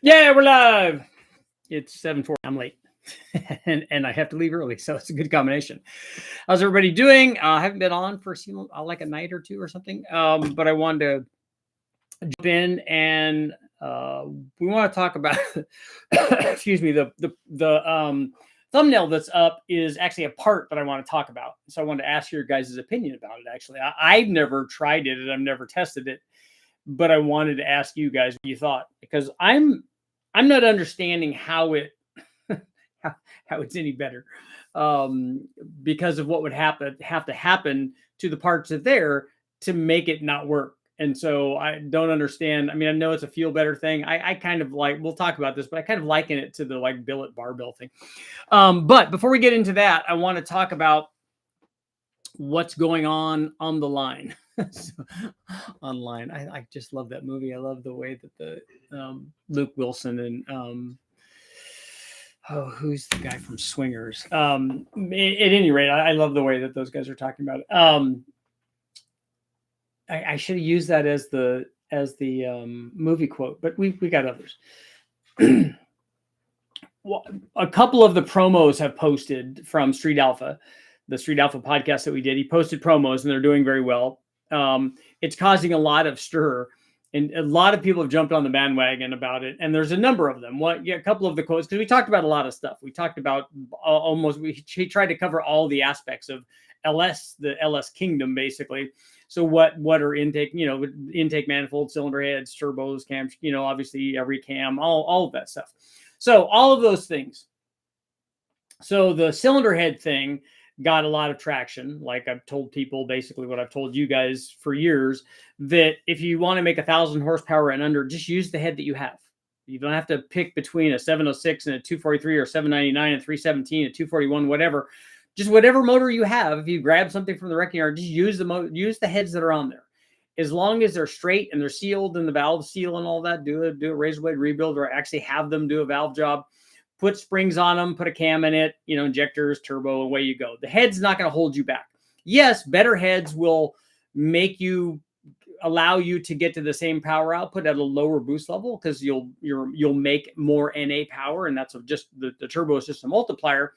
Yeah, we're live. It's 7:40. I'm late. and I have to leave early, so it's a good combination. How's everybody doing? I haven't been on for like a night or two or something, but I wanted to jump in and we want to talk about. Excuse me. The thumbnail that's up is actually a part that I want to talk about. So I wanted to ask your guys' opinion about it. Actually, I've never tried it and I've never tested it, but I wanted to ask you guys what you thought, because I'm not understanding how it how it's any better, because of what would have to happen to the parts that there to make it not work. And so I don't understand. I mean, I know it's a feel better thing. I kind of like, we'll talk about this, but I kind of liken it to the like billet barbell thing. But before we get into that, I want to talk about what's going on the line. So, online. I just love that movie. I love the way that the Luke Wilson and who's the guy from Swingers? At any rate, I love the way that those guys are talking about it. I should have used that as the movie quote, but we got others. Well, a couple of the promos have posted from Street Alpha, the Street Alpha podcast that we did. He posted promos and they're doing very well. It's causing a lot of stir, and a lot of people have jumped on the bandwagon about it. And there's a number of them. A couple of the quotes, because we talked about a lot of stuff. We talked about he tried to cover all the aspects of LS, the LS kingdom, basically. So what are intake, intake manifolds, cylinder heads, turbos, cams, obviously every cam, all of that stuff. So all of those things. So the cylinder head thing got a lot of traction. Like I've told people basically what I've told you guys for years, that if you want to make 1,000 horsepower and under, just use the head that you have. You don't have to pick between a 706 and a 243 or 799 and 317 and 241, whatever. Just whatever motor you have. If you grab something from the wrecking yard, just use the heads that are on there. As long as they're straight and they're sealed and the valve seal and all that, do a razor blade rebuild, or actually have them do a valve job. Put springs on them, put a cam in it, injectors, turbo, away you go. The head's not going to hold you back. Yes, better heads will allow you to get to the same power output at a lower boost level, because you'll make more NA power, and that's just the turbo is just a multiplier.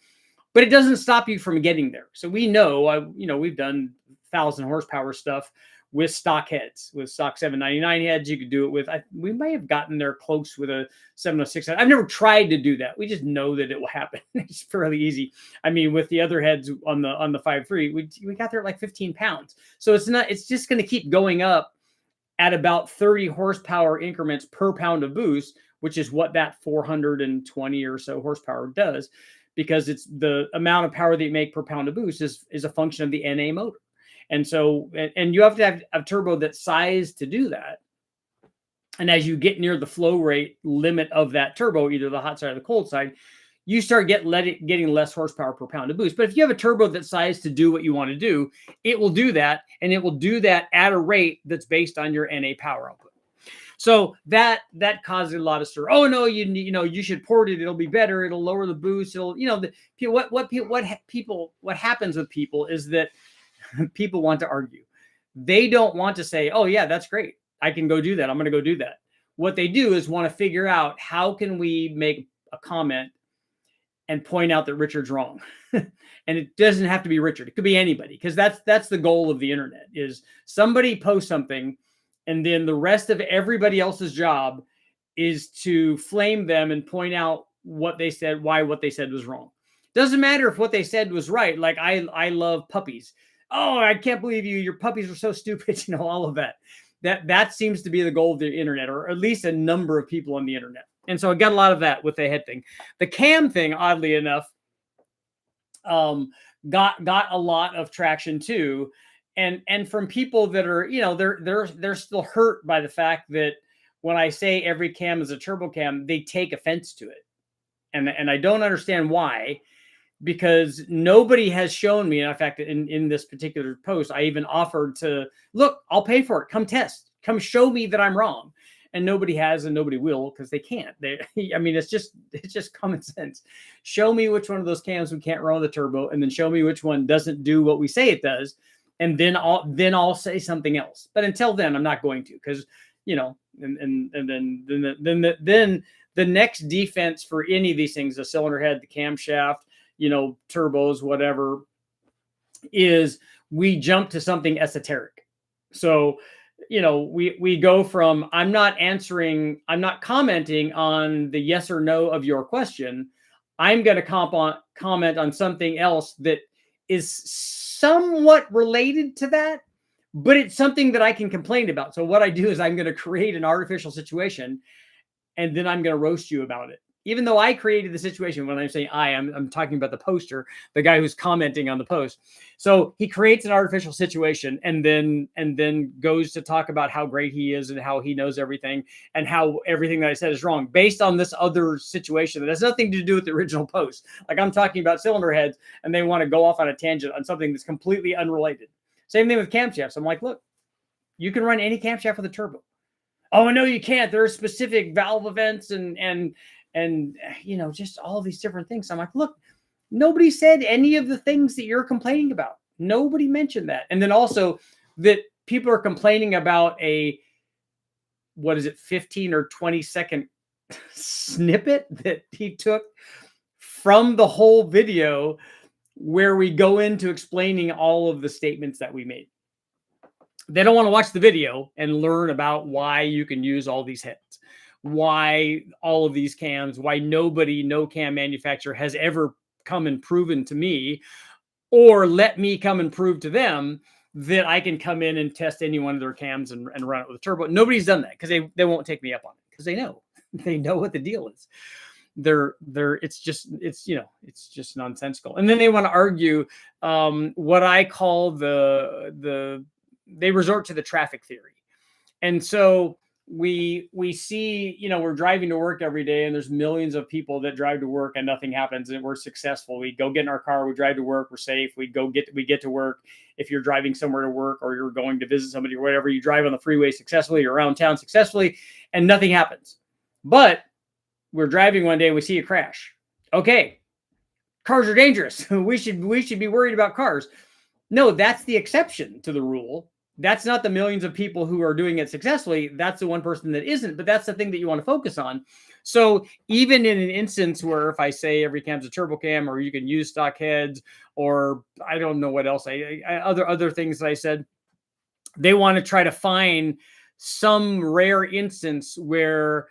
But it doesn't stop you from getting there. So we know, we've done 1,000 horsepower stuff with stock heads, with stock 799 heads. You could do it with, we may have gotten there close with a 706 head. I've never tried to do that. We just know that it will happen. It's fairly easy. I mean, with the other heads on the 5.3, we got there at like 15 pounds. So it's just going to keep going up at about 30 horsepower increments per pound of boost, which is what that 420 or so horsepower does, because it's the amount of power that you make per pound of boost is a function of the NA motor. And so, and you have to have a turbo that's sized to do that. And as you get near the flow rate limit of that turbo, either the hot side or the cold side, you start getting less horsepower per pound of boost. But if you have a turbo that's sized to do what you want to do, it will do that. And it will do that at a rate that's based on your NA power output. So that causes a lot of stir. Oh no, you should port it. It'll be better. It'll lower the boost. It'll, what happens with people is that people want to argue. They don't want to say, oh yeah, that's great, I can go do that, I'm going to go do that. What they do is want to figure out, how can we make a comment and point out that Richard's wrong? And it doesn't have to be Richard. It could be anybody, because that's the goal of the internet, is somebody posts something and then the rest of everybody else's job is to flame them and point out what they said, why what they said was wrong. Doesn't matter if what they said was right. Like I love puppies. Oh, I can't believe your puppies are so stupid. All of that. That seems to be the goal of the internet, or at least a number of people on the internet. And so I got a lot of that with the head thing. The cam thing, oddly enough, got a lot of traction too. And from people that are, they're still hurt by the fact that when I say every cam is a turbo cam, they take offense to it. And I don't understand why. Because nobody has shown me, and in fact, in this particular post, I even offered to, look, I'll pay for it. Come test. Come show me that I'm wrong. And nobody has, and nobody will, because they can't. It's just common sense. Show me which one of those cams we can't run with the turbo, and then show me which one doesn't do what we say it does, and then I'll say something else. But until then, I'm not going to, because and then the next defense for any of these things, the cylinder head, the camshaft, turbos, whatever, is we jump to something esoteric. So, we go from, I'm not commenting on the yes or no of your question. I'm going to comment on something else that is somewhat related to that, but it's something that I can complain about. So what I do is I'm going to create an artificial situation, and then I'm going to roast you about it. Even though I created the situation. When I'm saying I'm talking about the poster, the guy who's commenting on the post. So he creates an artificial situation and then goes to talk about how great he is and how he knows everything and how everything that I said is wrong based on this other situation that has nothing to do with the original post. Like I'm talking about cylinder heads and they want to go off on a tangent on something that's completely unrelated. Same thing with camshafts. I'm like, look, you can run any camshaft with a turbo. Oh, no, you can't. There are specific valve events and just all these different things. I'm like, look, nobody said any of the things that you're complaining about. Nobody mentioned that. And then also that people are complaining about 15 or 20-second snippet that he took from the whole video where we go into explaining all of the statements that we made. They don't want to watch the video and learn about why you can use all these heads, why all of these cams, why no cam manufacturer has ever come and proven to me or let me come and prove to them that I can come in and test any one of their cams and run it with a turbo. Nobody's done that because they won't take me up on it because they know what the deal is. It's just nonsensical. And then they want to argue what I call they resort to the traffic theory. And so we see, we're driving to work every day and there's millions of people that drive to work and nothing happens and we're successful. We go get in our car, we drive to work, we're safe. We get to work. If you're driving somewhere to work or you're going to visit somebody or whatever, you drive on the freeway successfully, you're around town successfully and nothing happens. But we're driving one day and we see a crash. Okay. Cars are dangerous. We should be worried about cars. No, that's the exception to the rule. That's not the millions of people who are doing it successfully. That's the one person that isn't, but that's the thing that you want to focus on. So even in an instance where if I say every cam's a turbo cam or you can use stock heads or I don't know what else, other things that I said, they want to try to find some rare instance where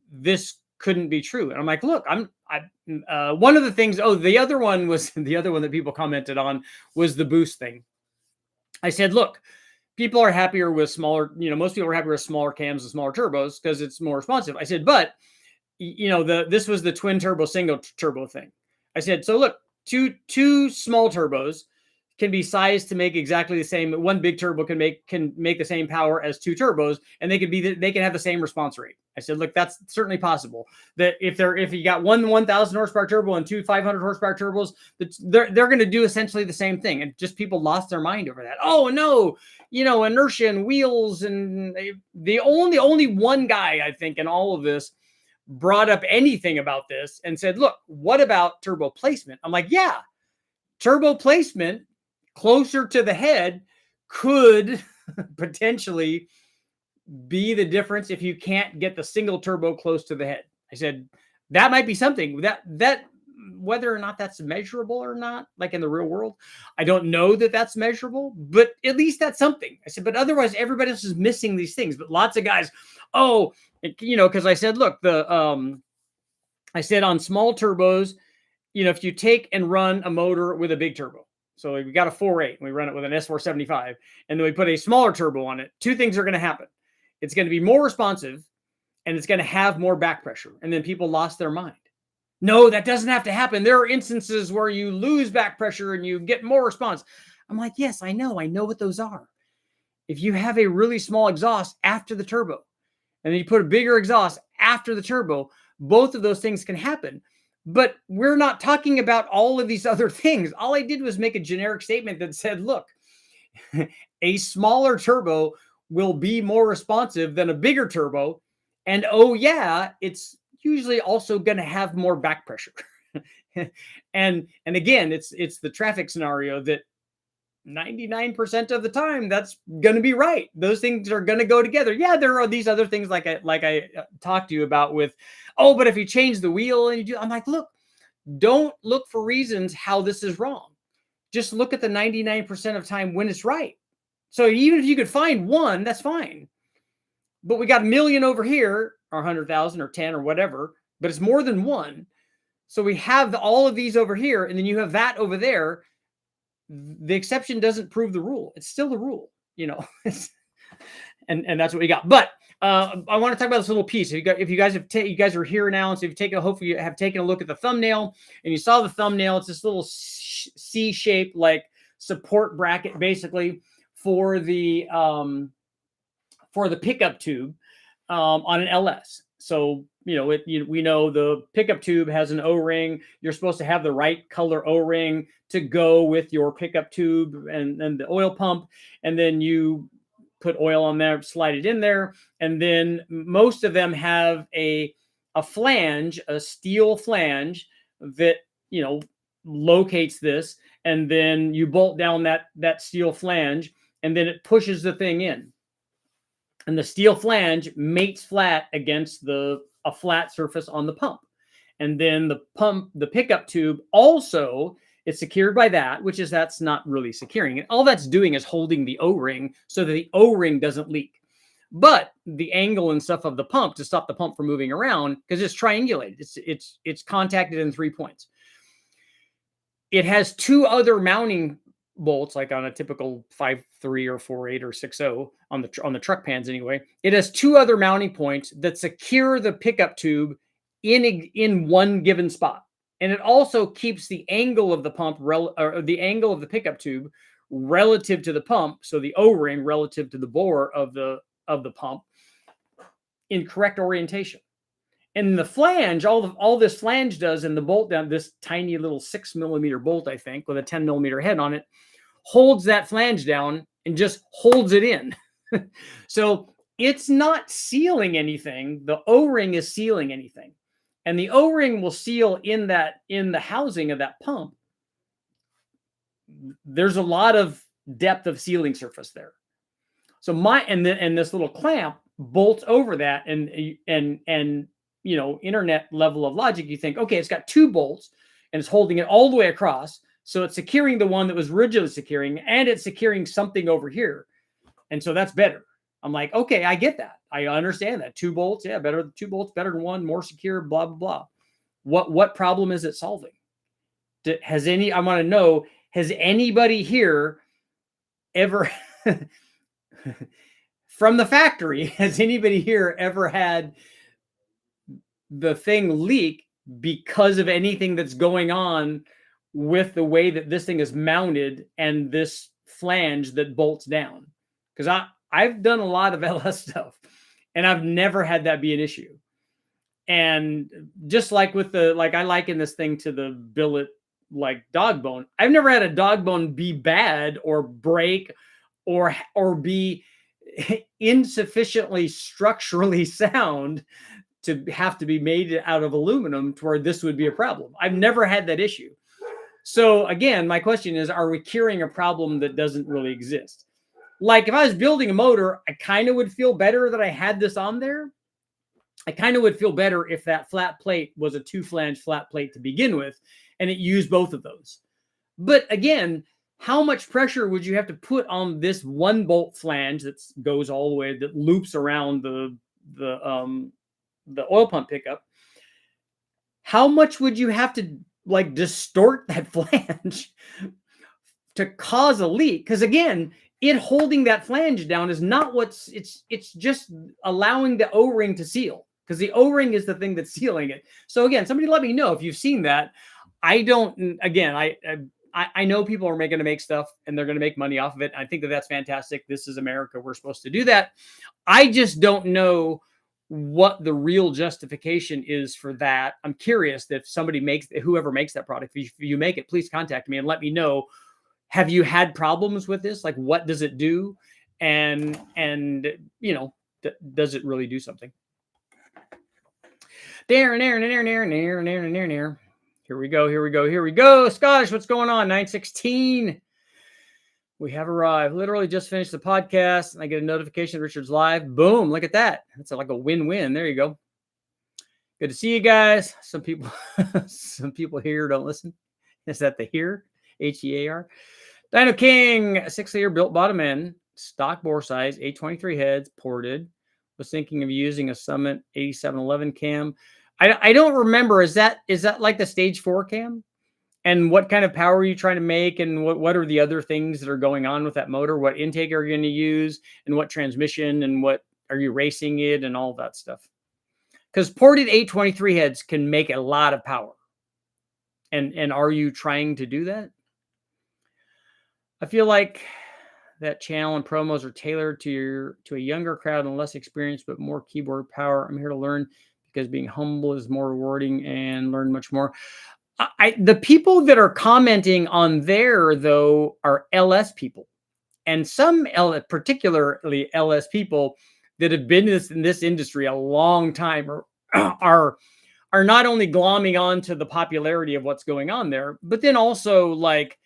this couldn't be true. And I'm like, look, one of the things, the other one that people commented on was the boost thing. I said, look, people are happier with smaller, most people are happier with smaller cams and smaller turbos because it's more responsive. I said, but this was the twin turbo, single turbo thing. I said, so look, two small turbos can be sized to make exactly the same. One big turbo can make the same power as two turbos, and they can have the same response rate. I said, look, that's certainly possible. That if you got one 1,000 horsepower turbo and two 500 horsepower turbos, they're going to do essentially the same thing. And just people lost their mind over that. Oh no, inertia and wheels, and the only one guy I think in all of this brought up anything about this and said, look, what about turbo placement? I'm like, yeah, turbo placement closer to the head could potentially be the difference if you can't get the single turbo close to the head. I said, that might be something that whether or not that's measurable or not, like in the real world, I don't know that that's measurable, but at least that's something. I said, but otherwise everybody else is missing these things. But lots of guys, because I said, look, I said on small turbos, if you take and run a motor with a big turbo, so we got a 4.8 and we run it with an S475 and then we put a smaller turbo on it, two things are going to happen. It's going to be more responsive and it's going to have more back pressure. And then people lost their mind. No, that doesn't have to happen. There are instances where you lose back pressure and you get more response. I'm like, yes, I know what those are. If you have a really small exhaust after the turbo and then you put a bigger exhaust after the turbo, both of those things can happen. But we're not talking about all of these other things. All I did was make a generic statement that said, look, a smaller turbo will be more responsive than a bigger turbo. And it's usually also going to have more back pressure. and again, it's the traffic scenario that 99% of the time, that's going to be right. Those things are going to go together. Yeah, there are these other things like I talked to you about with, oh, but if you change the wheel and you do, I'm like, look, don't look for reasons how this is wrong. Just look at the 99% of time when it's right. So even if you could find one, that's fine. But we got a million over here, or 100,000 or 10 or whatever, but it's more than one. So we have all of these over here, and then you have that over there. The exception doesn't prove the rule. It's still the rule, you know. and that's what we got. But I want to talk about this little piece. If you guys have you guys are here now, so if you hopefully you have taken a look at the thumbnail and you saw the thumbnail, it's this little C-shaped like support bracket basically for the pickup tube on an LS. So we know the pickup tube has an O-ring. You're supposed to have the right color O-ring to go with your pickup tube and the oil pump, and then you put oil on there, slide it in there, and then most of them have a flange, a steel flange that locates this, and then you bolt down that steel flange, and then it pushes the thing in. And the steel flange mates flat against a flat surface on the pump. And then the pickup tube also is secured by that, that's not really securing it. All that's doing is holding the O-ring so that the O-ring doesn't leak. But the angle and stuff of the pump to stop the pump from moving around, because it's triangulated, it's contacted in 3 points. It has two other mounting bolts, like on a typical 5.3 or 4.8 or 6.0 on the truck pans anyway. It has two other mounting points that secure the pickup tube in one given spot, and it also keeps the angle of the pump or the angle of the pickup tube relative to the pump, so the O-ring relative to the bore of the pump in correct orientation. And the flange, all this flange does, and the bolt down, this tiny little 6 millimeter bolt, I think, with a 10 millimeter head on it, holds that flange down and just holds it in. So it's not sealing anything. The O-ring is sealing anything. And the O-ring will seal in the housing of that pump. There's a lot of depth of sealing surface there. So and this little clamp bolts over that, and internet level of logic, you think, okay, it's got two bolts and it's holding it all the way across. So it's securing the one that was rigidly securing, and it's securing something over here. And so that's better. I'm like, okay, I get that. I understand that. Two bolts, yeah, better. Two bolts, better than one, more secure, blah, blah, blah. What problem is it solving? I want to know, has anybody here ever, from the factory, has anybody here ever had the thing leak because of anything that's going on with the way that this thing is mounted and this flange that bolts down? Because I've done a lot of LS stuff, and I've never had that be an issue. And just like with I liken this thing to the billet like dog bone. I've never had a dog bone be bad or break or be insufficiently structurally sound to have to be made out of aluminum to where this would be a problem. I've never had that issue. So again, my question is, are we curing a problem that doesn't really exist? Like if I was building a motor, I kind of would feel better that I had this on there. I kind of would feel better if that flat plate was a 2-flange flat plate to begin with, and it used both of those. But again, how much pressure would you have to put on this one bolt flange that goes all the way, that loops around the oil pump pickup? How much would you have to distort that flange to cause a leak? Because again, it holding that flange down is not it's just allowing the O-ring to seal, because the O-ring is the thing that's sealing it. So again, somebody let me know if you've seen that. I don't, again, I know people are going to make stuff and they're going to make money off of it. I think that that's fantastic. This is America. We're supposed to do that. I just don't know what the real justification is for that. I'm curious that if whoever makes that product, if you make it, please contact me and let me know. Have you had problems with this? Like, what does it do? And does it really do something? There. Here we go. Scottish, what's going on? 916. We have arrived. Literally just finished the podcast and I get a notification Richard's live. Boom. Look at that. That's like a win-win. There you go. Good to see you guys. Some people, some people here don't listen. Is that the here? H-E-A-R. Dino King, 6-liter built bottom end, stock bore size, 823 heads, ported. Was thinking of using a Summit 8711 cam. I don't remember. Is that like the stage 4 cam? And what kind of power are you trying to make? And what are the other things that are going on with that motor? What intake are you going to use? And what transmission? And what are you racing it? And all that stuff. Because ported 823 heads can make a lot of power. And are you trying to do that? I feel like that channel and promos are tailored to a younger crowd and less experienced, but more keyboard power. I'm here to learn because being humble is more rewarding and learn much more. The people that are commenting on there, though, are LS people. And some particularly LS people that have been in this industry a long time are not only glomming on to the popularity of what's going on there, but then also like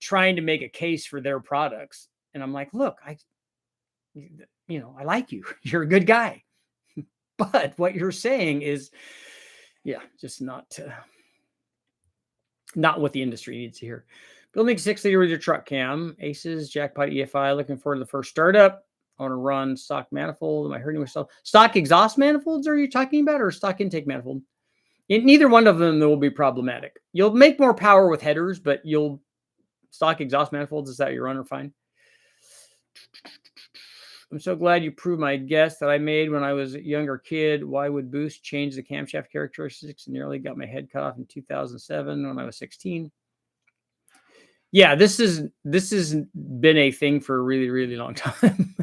trying to make a case for their products. And I'm like, look, I like you. You're a good guy. But what you're saying is, yeah, just not what the industry needs to hear. Building 6-liter with your truck cam, Aces, Jackpot EFI, looking forward to the first startup. I want to run stock manifold. Am I hurting myself? Stock exhaust manifolds are you talking about, or stock intake manifold? Neither one of them will be problematic. You'll make more power with headers, but stock exhaust manifolds, is that your run or fine? I'm so glad you proved my guess that I made when I was a younger kid. Why would Boost change the camshaft characteristics? Nearly got my head cut off in 2007 when I was 16. Yeah, this has been a thing for a really, really long time.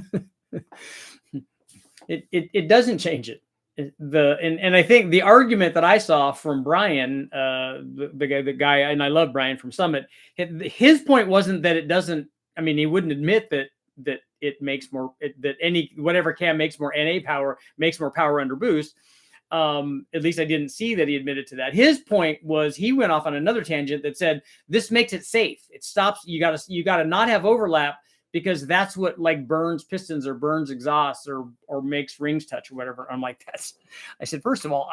It doesn't change it. And I think the argument that I saw from Brian, the guy, and I love Brian from Summit, his point wasn't that it doesn't. I mean, he wouldn't admit that it makes more, that whatever cam makes more NA power makes more power under boost. At least I didn't see that he admitted to that. His point was he went off on another tangent that said this makes it safe. It stops. You gotta not have overlap, because that's what like burns pistons or burns exhausts or makes rings touch or whatever. I'm like, I said, first of all,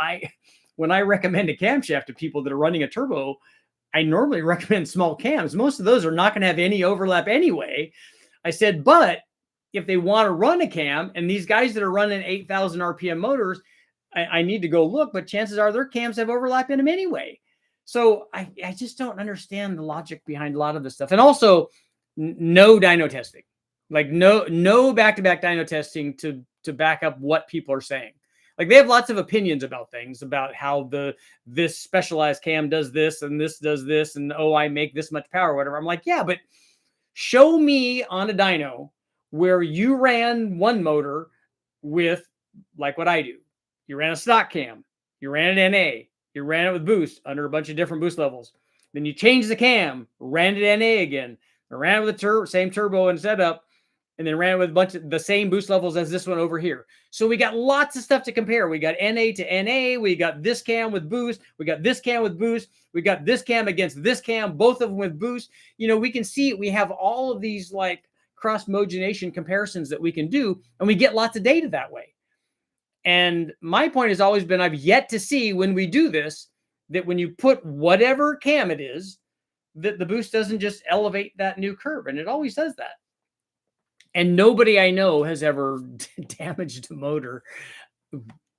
when I recommend a camshaft to people that are running a turbo, I normally recommend small cams. Most of those are not going to have any overlap anyway. I said, but if they want to run a cam, and these guys that are running 8,000 RPM motors, I need to go look, but chances are their cams have overlap in them anyway. So I just don't understand the logic behind a lot of this stuff. And also, no dyno testing, like no back-to-back dyno testing to back up what people are saying. Like they have lots of opinions about things, about how this specialized cam does this and this does this, and oh, I make this much power, or whatever. I'm like, yeah, but show me on a dyno where you ran one motor with like what I do. You ran a stock cam, you ran an NA, you ran it with boost under a bunch of different boost levels. Then you changed the cam, ran it NA again, ran it with the same turbo and setup, and then ran it with a bunch of the same boost levels as this one over here. So we got lots of stuff to compare. We got NA to NA. We got this cam with boost. We got this cam with boost. We got this cam against this cam, both of them with boost. We can see we have all of these like cross-mogenation comparisons that we can do, and we get lots of data that way. And my point has always been, I've yet to see when we do this, that when you put whatever cam it is, that the boost doesn't just elevate that new curve. And it always does that. And nobody I know has ever damaged the motor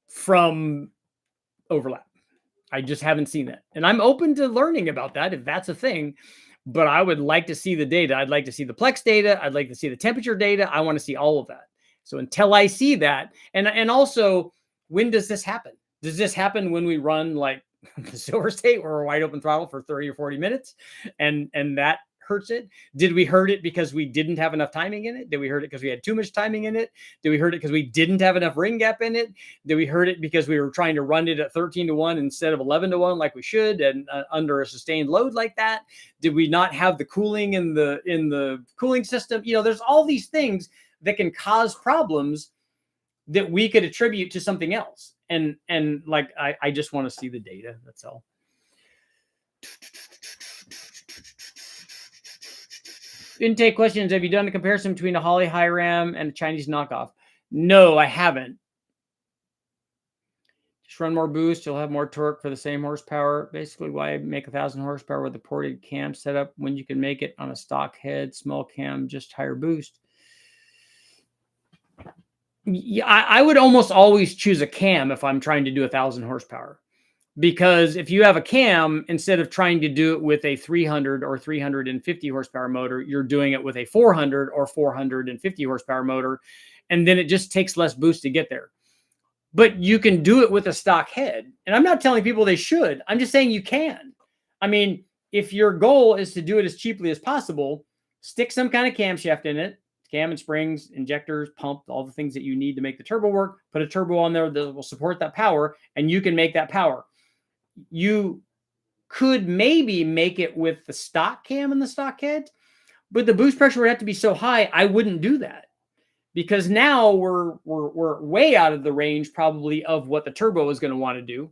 from overlap. I just haven't seen that. And I'm open to learning about that if that's a thing. But I would like to see the data. I'd like to see the Plex data. I'd like to see the temperature data. I want to see all of that. So until I see that, and also, when does this happen? Does this happen when we run like the Silver State, where we're wide open throttle for 30 or 40 minutes, and that hurts it? Did we hurt it because we didn't have enough timing in it? Did we hurt it because we had too much timing in it? Did we hurt it because we didn't have enough ring gap in it? Did we hurt it because we were trying to run it at 13-to-1 instead of 11-to-1 like we should, and under a sustained load like that? Did we not have the cooling in the cooling system? There's all these things that can cause problems that we could attribute to something else. And like, I just want to see the data. That's all. Intake questions. Have you done a comparison between a Holley high ram and a Chinese knockoff? No, I haven't. Just run more boost. You'll have more torque for the same horsepower. Basically, why make 1,000 horsepower with a ported cam setup when you can make it on a stock head, small cam, just higher boost? Yeah, I would almost always choose a cam if I'm trying to do 1,000 horsepower. Because if you have a cam, instead of trying to do it with a 300 or 350 horsepower motor, you're doing it with a 400 or 450 horsepower motor. And then it just takes less boost to get there. But you can do it with a stock head. And I'm not telling people they should. I'm just saying you can. I mean, if your goal is to do it as cheaply as possible, stick some kind of camshaft in it. Cam and springs, injectors, pump, all the things that you need to make the turbo work. Put a turbo on there that will support that power, and you can make that power. You could maybe make it with the stock cam and the stock head, but the boost pressure would have to be so high, I wouldn't do that. Because now we're way out of the range probably of what the turbo is going to want to do.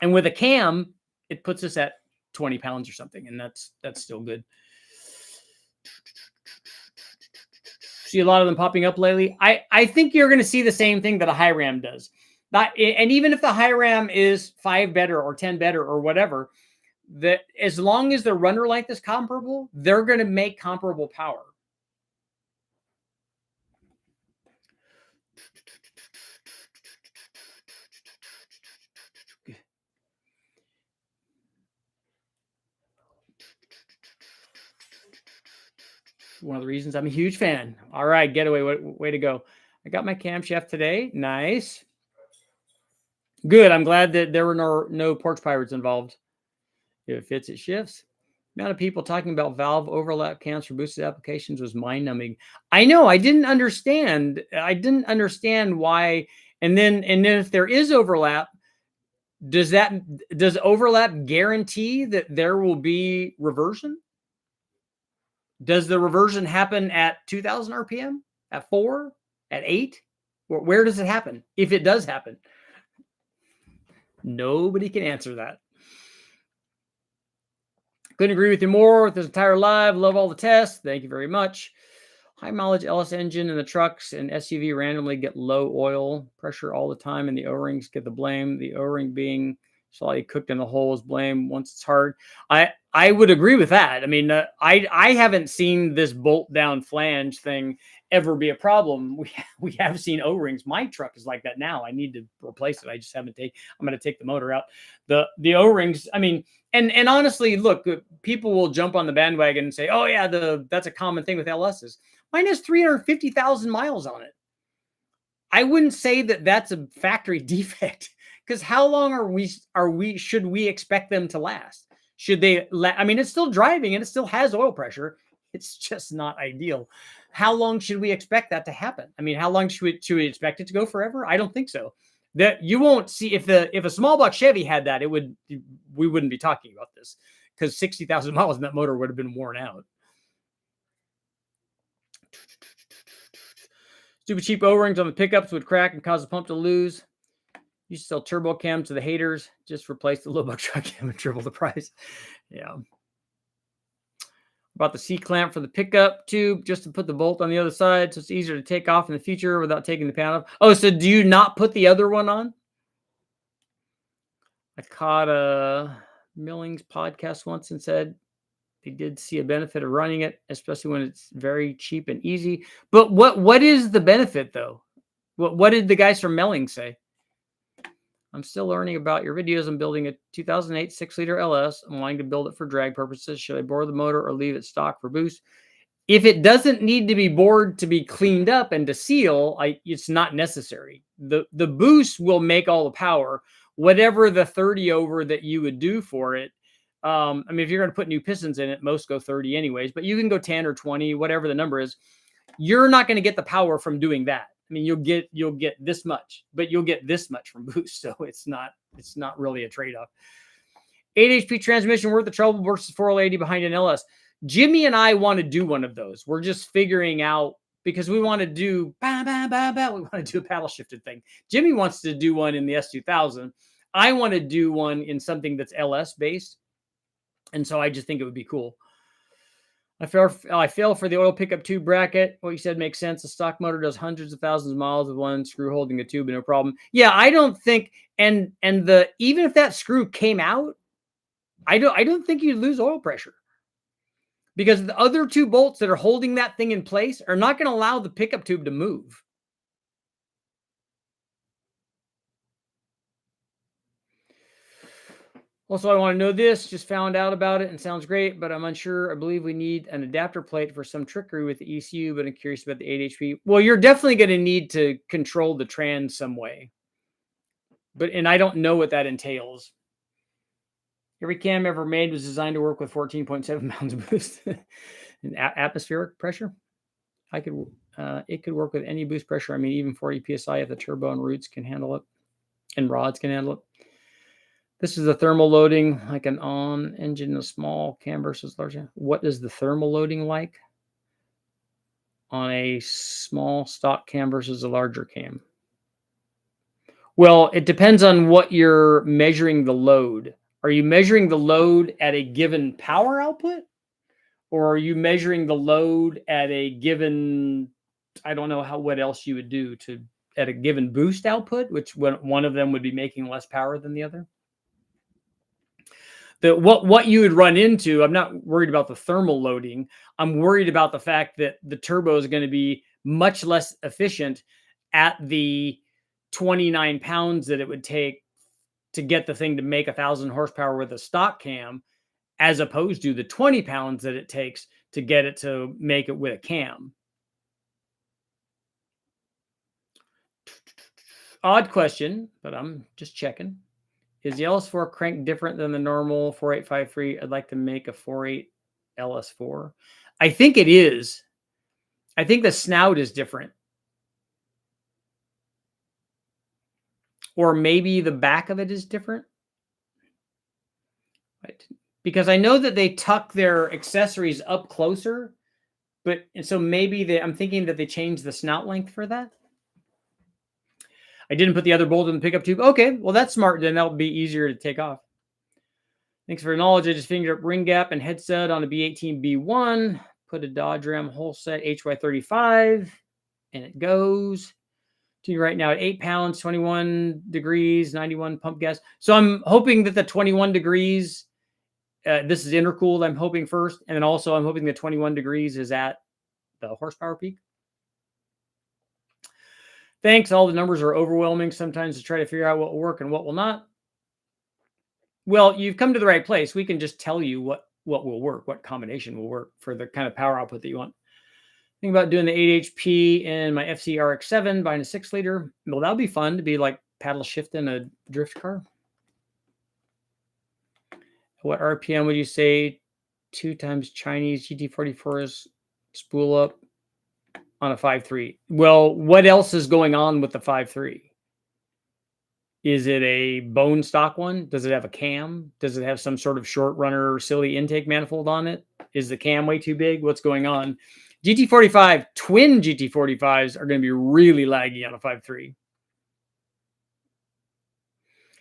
And with a cam, it puts us at 20 pounds or something, and that's still good. See a lot of them popping up lately. I think you're going to see the same thing that a high ram does. And even if the high ram is 5 better or 10 better or whatever, that as long as the runner length is comparable, they're going to make comparable power. One of the reasons I'm a huge fan. All right, Getaway, way to go. I got my camshaft today. Nice. Good. I'm glad that there were no porch pirates involved. If it fits, it shifts. The amount of people talking about valve overlap cams for boosted applications was mind-numbing. I know. I didn't understand. Why. And then if there is overlap, does overlap guarantee that there will be reversion? Does the reversion happen at 2,000 RPM, at 4, at 8? Where does it happen? If it does happen, nobody can answer that. Couldn't agree with you more with this entire live. Love all the tests. Thank you very much. High mileage LS engine in the trucks and SUV randomly get low oil pressure all the time, and the O-rings get the blame. The O-ring being slightly cooked in the hole is blame once it's hard. I would agree with that. I mean, I haven't seen this bolt down flange thing ever be a problem. We have seen O-rings. My truck is like that now. I need to replace it. I just haven't taken. I'm going to take the motor out. The O-rings. I mean, and honestly, look, people will jump on the bandwagon and say, "Oh yeah, that's a common thing with LSs." Mine has 350,000 miles on it. I wouldn't say that that's a factory defect, because how long should we expect them to last? Should they? I mean, it's still driving and it still has oil pressure. It's just not ideal. How long should we expect that to happen? I mean, how long should we expect it to go forever? I don't think so. That you won't see if a small block Chevy had that, we wouldn't be talking about this, because 60,000 miles in that motor would have been worn out. Stupid cheap O-rings on the pickups would crack and cause the pump to lose. You sell turbo cam to the haters. Just replace the low buck truck cam and triple the price. Yeah. About the C-clamp for the pickup tube, just to put the bolt on the other side, so it's easier to take off in the future without taking the panel off. Oh, so do you not put the other one on? I caught a Millings podcast once and said they did see a benefit of running it, especially when it's very cheap and easy. But what is the benefit, though? What did the guys from Melling say? I'm still learning about your videos. I'm building a 2008 6-liter LS. I'm wanting to build it for drag purposes. Should I bore the motor or leave it stock for boost? If it doesn't need to be bored to be cleaned up and to seal, it's not necessary. The boost will make all the power. Whatever the 30 over that you would do for it, I mean, if you're going to put new pistons in it, most go 30 anyways, but you can go 10 or 20, whatever the number is. You're not going to get the power from doing that. I mean, you'll get this much, but you'll get this much from boost. So it's not really a trade-off. 8 HP transmission worth the trouble versus 480 behind an LS. Jimmy and I want to do one of those. We're just figuring out, because we want to do we want to do a paddle shifted thing. Jimmy wants to do one in the S2000. I want to do one in something that's LS based. And so I just think it would be cool. I fail for the oil pickup tube bracket. What you said makes sense. The stock motor does hundreds of thousands of miles with one screw holding a tube, no problem. Yeah, I don't think, and the even if that screw came out, I don't think you'd lose oil pressure, because the other two bolts that are holding that thing in place are not going to allow the pickup tube to move. Also, I want to know this. Just found out about it and sounds great, but I'm unsure. I believe we need an adapter plate for some trickery with the ECU, but I'm curious about the 8 HP. Well, you're definitely going to need to control the trans some way, and I don't know what that entails. Every cam ever made was designed to work with 14.7 pounds of boost and atmospheric pressure. It could work with any boost pressure. I mean, even 40 psi if the turbo and roots can handle it, and rods can handle it. This is the thermal loading, like an on engine, a small cam versus large. What is the thermal loading like on a small stock cam versus a larger cam? Well, it depends on what you're measuring the load. Are you measuring the load at a given power output? Or are you measuring the load at a given, I don't know what else you would do at a given boost output, which one of them would be making less power than the other? What you would run into, I'm not worried about the thermal loading. I'm worried about the fact that the turbo is going to be much less efficient at the 29 pounds that it would take to get the thing to make 1,000 horsepower with a stock cam, as opposed to the 20 pounds that it takes to get it to make it with a cam. Odd question, but I'm just checking. Is the LS4 crank different than the normal 4853? I'd like to make a 48 LS4. I think it is. I think the snout is different. Or maybe the back of it is different. Right. Because I know that they tuck their accessories up closer, and so maybe I'm thinking that they changed the snout length for that. I didn't put the other bolt in the pickup tube. Okay, well, that's smart. Then that'll be easier to take off. Thanks for your knowledge. I just fingered up ring gap and head stud on a B18 B1. Put a Dodge Ram whole set HY35, and it goes to you right now at 8 pounds, 21 degrees, 91 pump gas. So I'm hoping that the 21 degrees, this is intercooled, I'm hoping first. And then also I'm hoping the 21 degrees is at the horsepower peak. Thanks. All the numbers are overwhelming sometimes to try to figure out what will work and what will not. Well, you've come to the right place. We can just tell you what will work, what combination will work for the kind of power output that you want. Think about doing the 8 HP in my FC RX-7, buying a 6-liter. Well, that'll be fun to be like paddle shifting a drift car. What RPM would you say 2 times Chinese GT44s spool up on a 5.3? Well, what else is going on with the 5.3? Is it a bone stock one? Does it have a cam? Does it have some sort of short runner silly intake manifold on it? Is the cam way too big? What's going on? GT45, twin GT45s are going to be really laggy on a 5.3.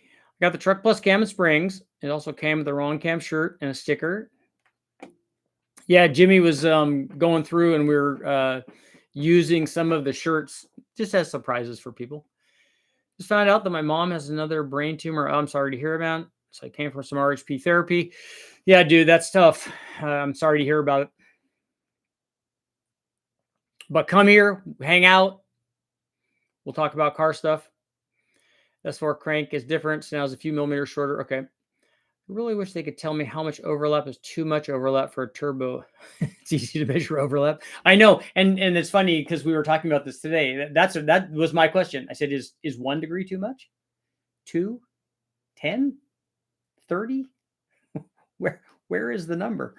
I got the truck plus cam and springs. It also came with the wrong cam shirt and a sticker. Yeah, Jimmy was going through and we were using some of the shirts just as surprises for people. Just found out that my mom has another brain tumor. I'm sorry to hear about. So I came for some RHP therapy. Yeah, dude, that's tough. I'm sorry to hear about it. But come here, hang out. We'll talk about car stuff. S4 crank is different. So now it's a few millimeters shorter. Okay. I really wish they could tell me how much overlap is too much overlap for a turbo. It's easy to measure overlap. I know. And it's funny because we were talking about this today. That was my question. I said, is 1 degree too much? 2? 10? 30? Where is the number?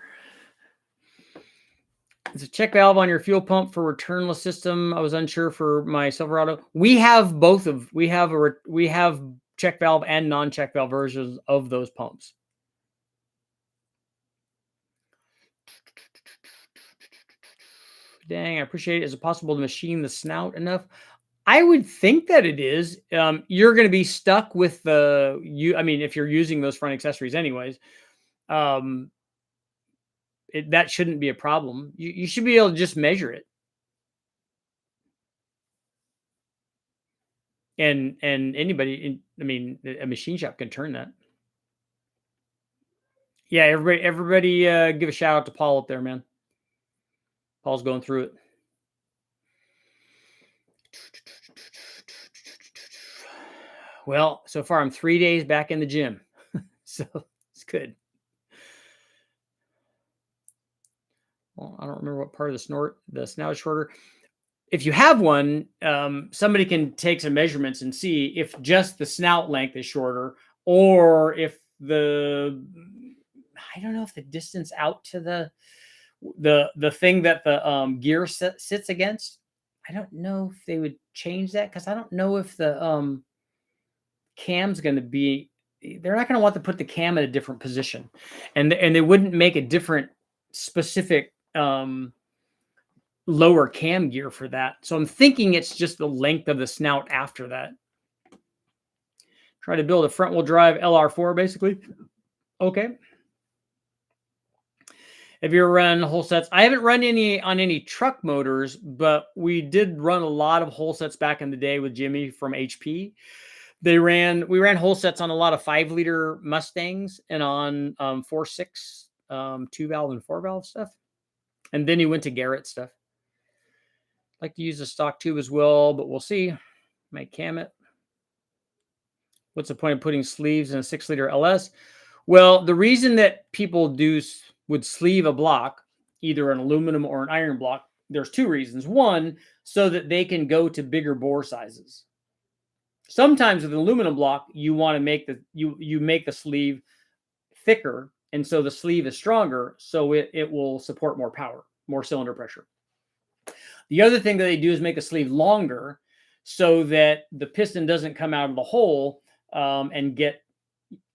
It's a check valve on your fuel pump for returnless system. I was unsure for my Silverado. We have both of. We have check valve and non-check valve versions of those pumps. Dang, I appreciate it. Is it possible to machine the snout enough? I would think that it is. You're going to be stuck with I mean, if you're using those front accessories anyways. that shouldn't be a problem. You should be able to just measure it. And anybody, I mean, a machine shop can turn that. Yeah, everybody, give a shout out to Paul up there, man. Paul's going through it. Well, so far I'm 3 days back in the gym, so it's good. Well, I don't remember what part of the snout is shorter. If you have one, somebody can take some measurements and see if just the snout length is shorter, or if I don't know if the distance out to the thing that the gear sits against. I don't know if they would change that, because I don't know if the cam's going to be. They're not going to want to put the cam in a different position, and they wouldn't make a different specific lower cam gear for that. So I'm thinking it's just the length of the snout after that. Try to build a front wheel drive LR4 basically. Okay. Have you ever run whole sets? I haven't run any on any truck motors, but we did run a lot of whole sets back in the day with Jimmy from HP. We ran whole sets on a lot of 5-liter Mustangs and on 4.6 2-valve and 4-valve stuff. And then he went to Garrett stuff. Like to use a stock tube as well, but we'll see. Might cam it. What's the point of putting sleeves in a 6-liter LS? Well, the reason that people would sleeve a block, either an aluminum or an iron block, there's 2 reasons. One, so that they can go to bigger bore sizes. Sometimes with an aluminum block, you want to make you make the sleeve thicker, and so the sleeve is stronger, so it will support more power, more cylinder pressure. The other thing that they do is make a sleeve longer, so that the piston doesn't come out of the hole and get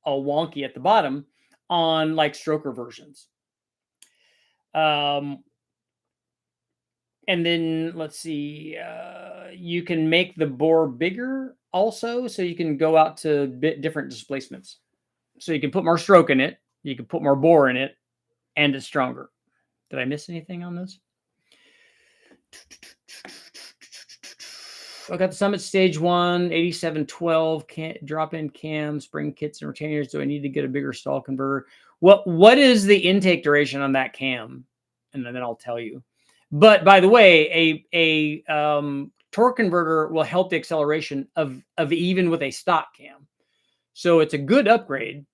all wonky at the bottom on like stroker versions. And then let's see, you can make the bore bigger also, so you can go out to different displacements. So you can put more stroke in it, you can put more bore in it, and it's stronger. Did I miss anything on this? I got the Summit Stage 1, 8712, drop-in cam, spring kits and retainers. Do I need to get a bigger stall converter? What is the intake duration on that cam? And then I'll tell you. But by the way, a torque converter will help the acceleration of even with a stock cam. So it's a good upgrade,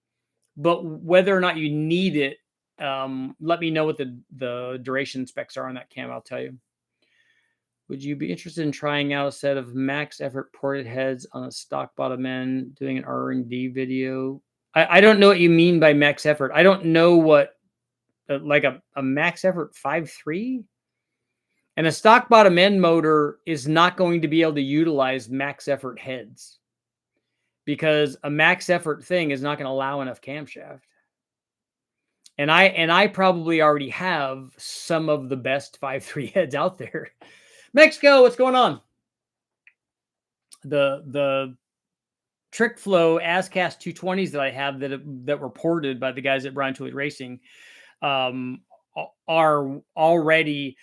but whether or not you need it, let me know what the duration specs are on that cam. I'll tell you. Would you be interested in trying out a set of max effort ported heads on a stock bottom end, doing an R&D video? I don't know what you mean by max effort. I don't know what, like a max effort 5.3? And a stock bottom end motor is not going to be able to utilize max effort heads, because a max effort thing is not going to allow enough camshaft. And I probably already have some of the best 5.3 heads out there. Mexico, what's going on? The Trick Flow ASCAS 220s that I have that were ported by the guys at Brian Tooley Racing are already,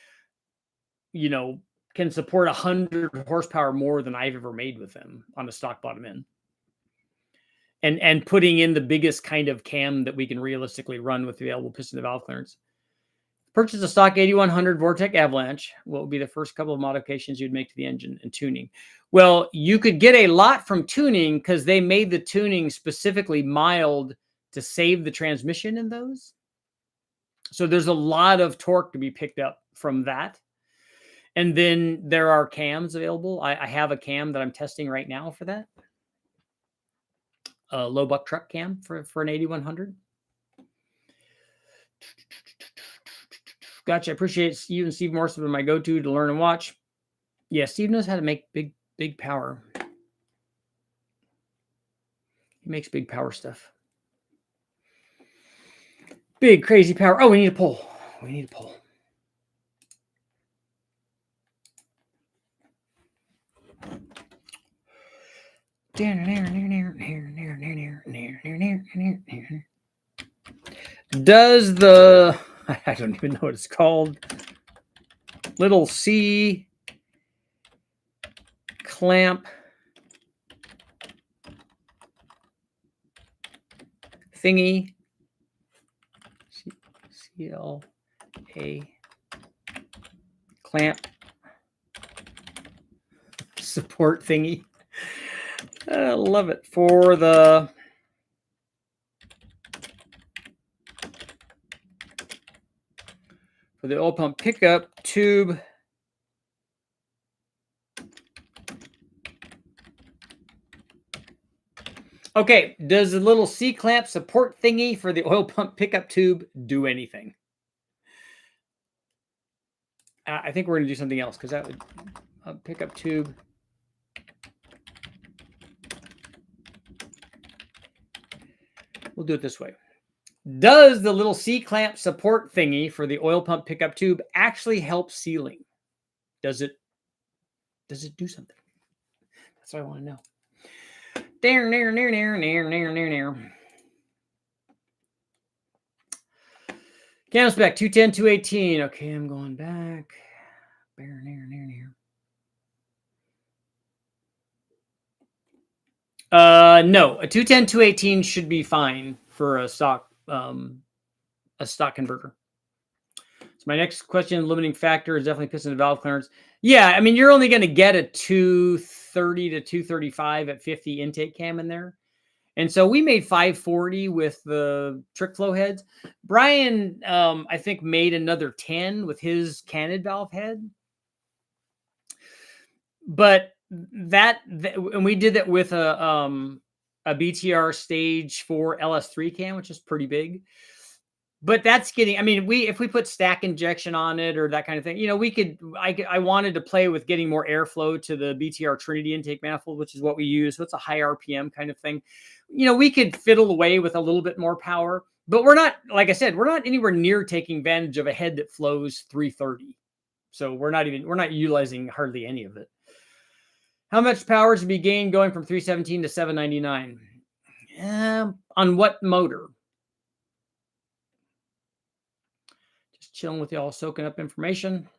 can support 100 horsepower more than I've ever made with them on a stock bottom end. And putting in the biggest kind of cam that we can realistically run with the available piston to valve clearance. Purchase a stock 8100 Vortec Avalanche. What would be the first couple of modifications you'd make to the engine and tuning? Well, you could get a lot from tuning, because they made the tuning specifically mild to save the transmission in those. So there's a lot of torque to be picked up from that. And then there are cams available. I have a cam that I'm testing right now for that. A low buck truck cam for an 8100. Gotcha. I appreciate you and Steve Morse have been my go-to to learn and watch. Yeah, Steve knows how to make big power. He makes big power stuff. Big, crazy power. Oh, we need a pole. We need a pole. Does the I don't even know what it's called. Little C clamp thingy. CLA clamp support thingy. I love it. For the oil pump pickup tube. Okay, does the little C-clamp support thingy for the oil pump pickup tube do anything? I think we're going to do something else because that would pickup tube. We'll do it this way. Does the little C-clamp support thingy for the oil pump pickup tube actually help sealing? Does it do something? That's what I want to know. Cam spec 210, 218. Okay, I'm going back. No, a 210, 218 should be fine for a stock converter. So my next question, limiting factor is definitely piston and valve clearance. Yeah, I mean, you're only going to get a 230 to 235 at 50 intake cam in there. And so we made 540 with the trick flow heads. Brian, I think, made another 10 with his canted valve head. But and we did that with a BTR stage 4 LS3 cam, which is pretty big. But that's getting, I mean, if we put stack injection on it or that kind of thing, you know, we could, I wanted to play with getting more airflow to the BTR Trinity intake manifold, which is what we use. So it's a high RPM kind of thing. You know, we could fiddle away with a little bit more power, but we're not, like I said, we're not anywhere near taking advantage of a head that flows 330. So we're not utilizing hardly any of it. How much power is to be gained going from 317 to 799? On what motor? Just chilling with y'all, soaking up information.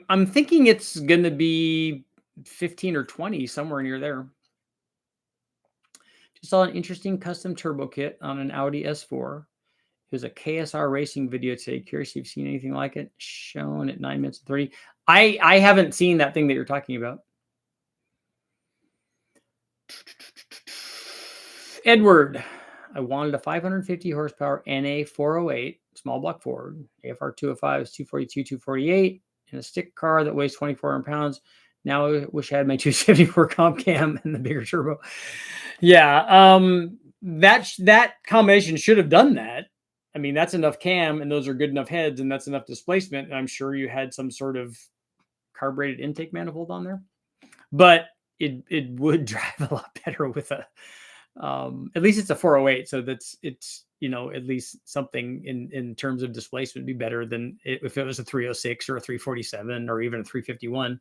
I'm thinking it's going to be 15 or 20, somewhere near there. Just saw an interesting custom turbo kit on an Audi S4. It was a KSR racing video today. Curious if you've seen anything like it. Shown at 9 minutes and 30. I haven't seen that thing that you're talking about. Edward, I wanted a 550 horsepower NA 408 small block Ford. AFR 205 is 242, 248. In a stick car that weighs 2,400 pounds. Now I wish I had my 274 comp cam and the bigger turbo. Yeah, that combination should have done that. I mean, that's enough cam, and those are good enough heads, and that's enough displacement. And I'm sure you had some sort of carbureted intake manifold on there, but it would drive a lot better with a. At least it's a 408, so it's you know, at least something in terms of displacement be better than if it was a 306 or a 347 or even a 351.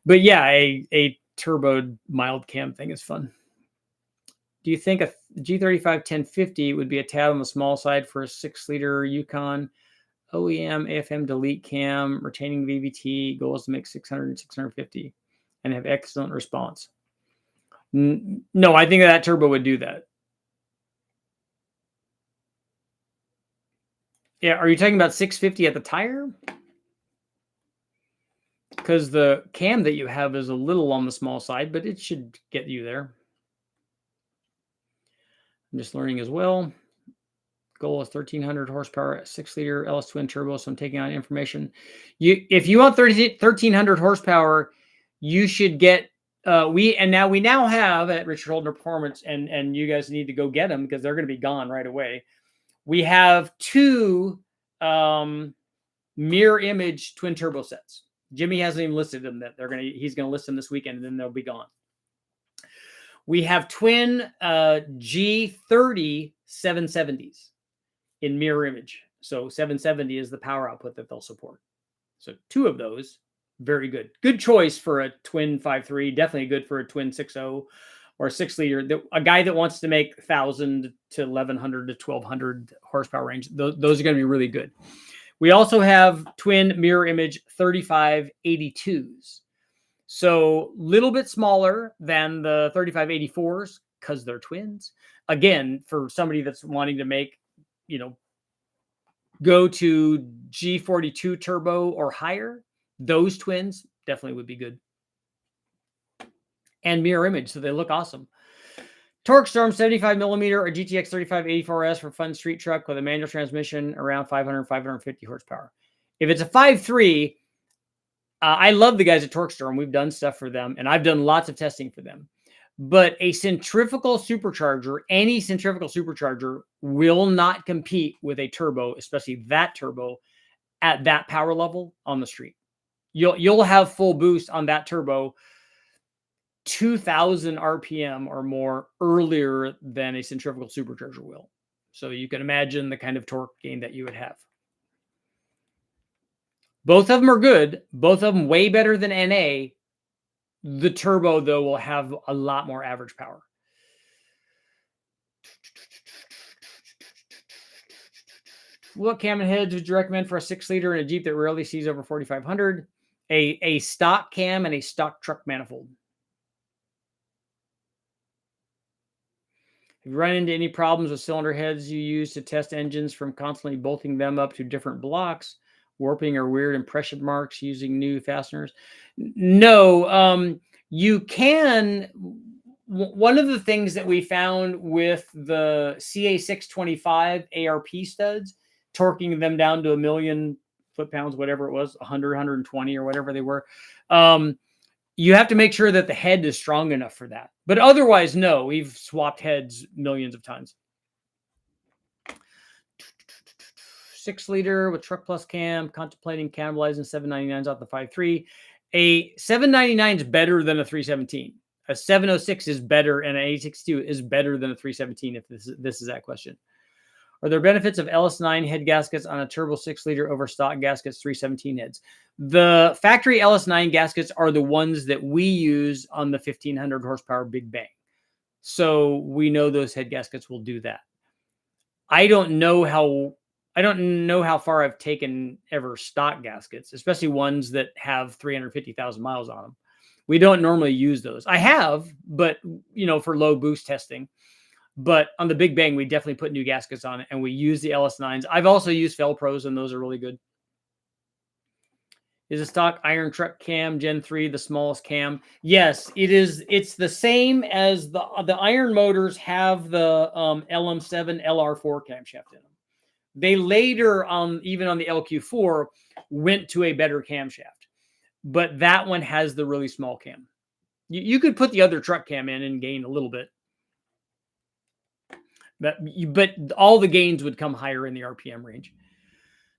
But yeah, a turbo mild cam thing is fun. Do you think a G35 1050 would be a tad on the small side for a 6-liter Yukon OEM AFM delete cam, retaining VVT, goals to make 600 and 650 and have excellent response? No, I think that turbo would do that. Yeah, are you talking about 650 at the tire? Because the cam that you have is a little on the small side, but it should get you there. I'm just learning as well. Goal is 1,300 horsepower, 6-liter LS twin turbo. So I'm taking on information. If you want 1,300 horsepower, you should get. We now have at Richard Holdner Performance, and you guys need to go get them because they're going to be gone right away. We have 2 mirror image twin turbo sets. Jimmy hasn't even listed them. That he's going to list them this weekend, and then they'll be gone. We have twin G30 770s in mirror image. So 770 is the power output that they'll support. So 2 of those, very good. Good choice for a twin 5.3. Definitely good for a twin 6.0 or or 6-liter, a guy that wants to make 1,000 to 1,100 to 1,200 horsepower range, those are going to be really good. We also have twin mirror image 3582s. So a little bit smaller than the 3584s because they're twins. Again, for somebody that's wanting to make, go to G42 turbo or higher, those twins definitely would be good. And mirror image, so they look awesome. Torque Storm 75 millimeter or GTX 3584S for fun street truck with a manual transmission around 500, 550 horsepower. If it's a 5.3, I love the guys at Torque Storm. We've done stuff for them, and I've done lots of testing for them. But a centrifugal supercharger, any centrifugal supercharger, will not compete with a turbo, especially that turbo, at that power level on the street. You'll have full boost on that turbo 2,000 RPM or more earlier than a centrifugal supercharger will. So you can imagine the kind of torque gain that you would have. Both of them are good. Both of them way better than NA. The turbo, though, will have a lot more average power. What cam and heads would you recommend for a 6-liter in a Jeep that rarely sees over 4,500? A stock cam and a stock truck manifold. Have you run into any problems with cylinder heads you use to test engines from constantly bolting them up to different blocks, warping or weird impression marks using new fasteners? No, you can. One of the things that we found with the CA625 ARP studs, torquing them down to 1,000,000 foot-pounds, whatever it was, 100, 120 or whatever they were, you have to make sure that the head is strong enough for that. But otherwise, no, we've swapped heads millions of times. 6-liter with truck plus cam, contemplating cannibalizing 799s off the 5.3. A 799 is better than a 317. A 706 is better, and an 862 is better than a 317 if this is that question. Are there benefits of LS9 head gaskets on a turbo 6-liter over stock gaskets 317 heads? The factory LS9 gaskets are the ones that we use on the 1,500 horsepower Big Bang. So we know those head gaskets will do that. I don't know how far I've taken ever stock gaskets, especially ones that have 350,000 miles on them. We don't normally use those. I have, but for low boost testing. But on the Big Bang, we definitely put new gaskets on it, and we use the LS9s. I've also used Felpros, and those are really good. Is a stock iron truck cam Gen 3 the smallest cam? Yes, it is. It's the same as the iron motors have the LM7 LR4 camshaft in them. They later, even on the LQ4, went to a better camshaft. But that one has the really small cam. You could put the other truck cam in and gain a little bit. But all the gains would come higher in the RPM range.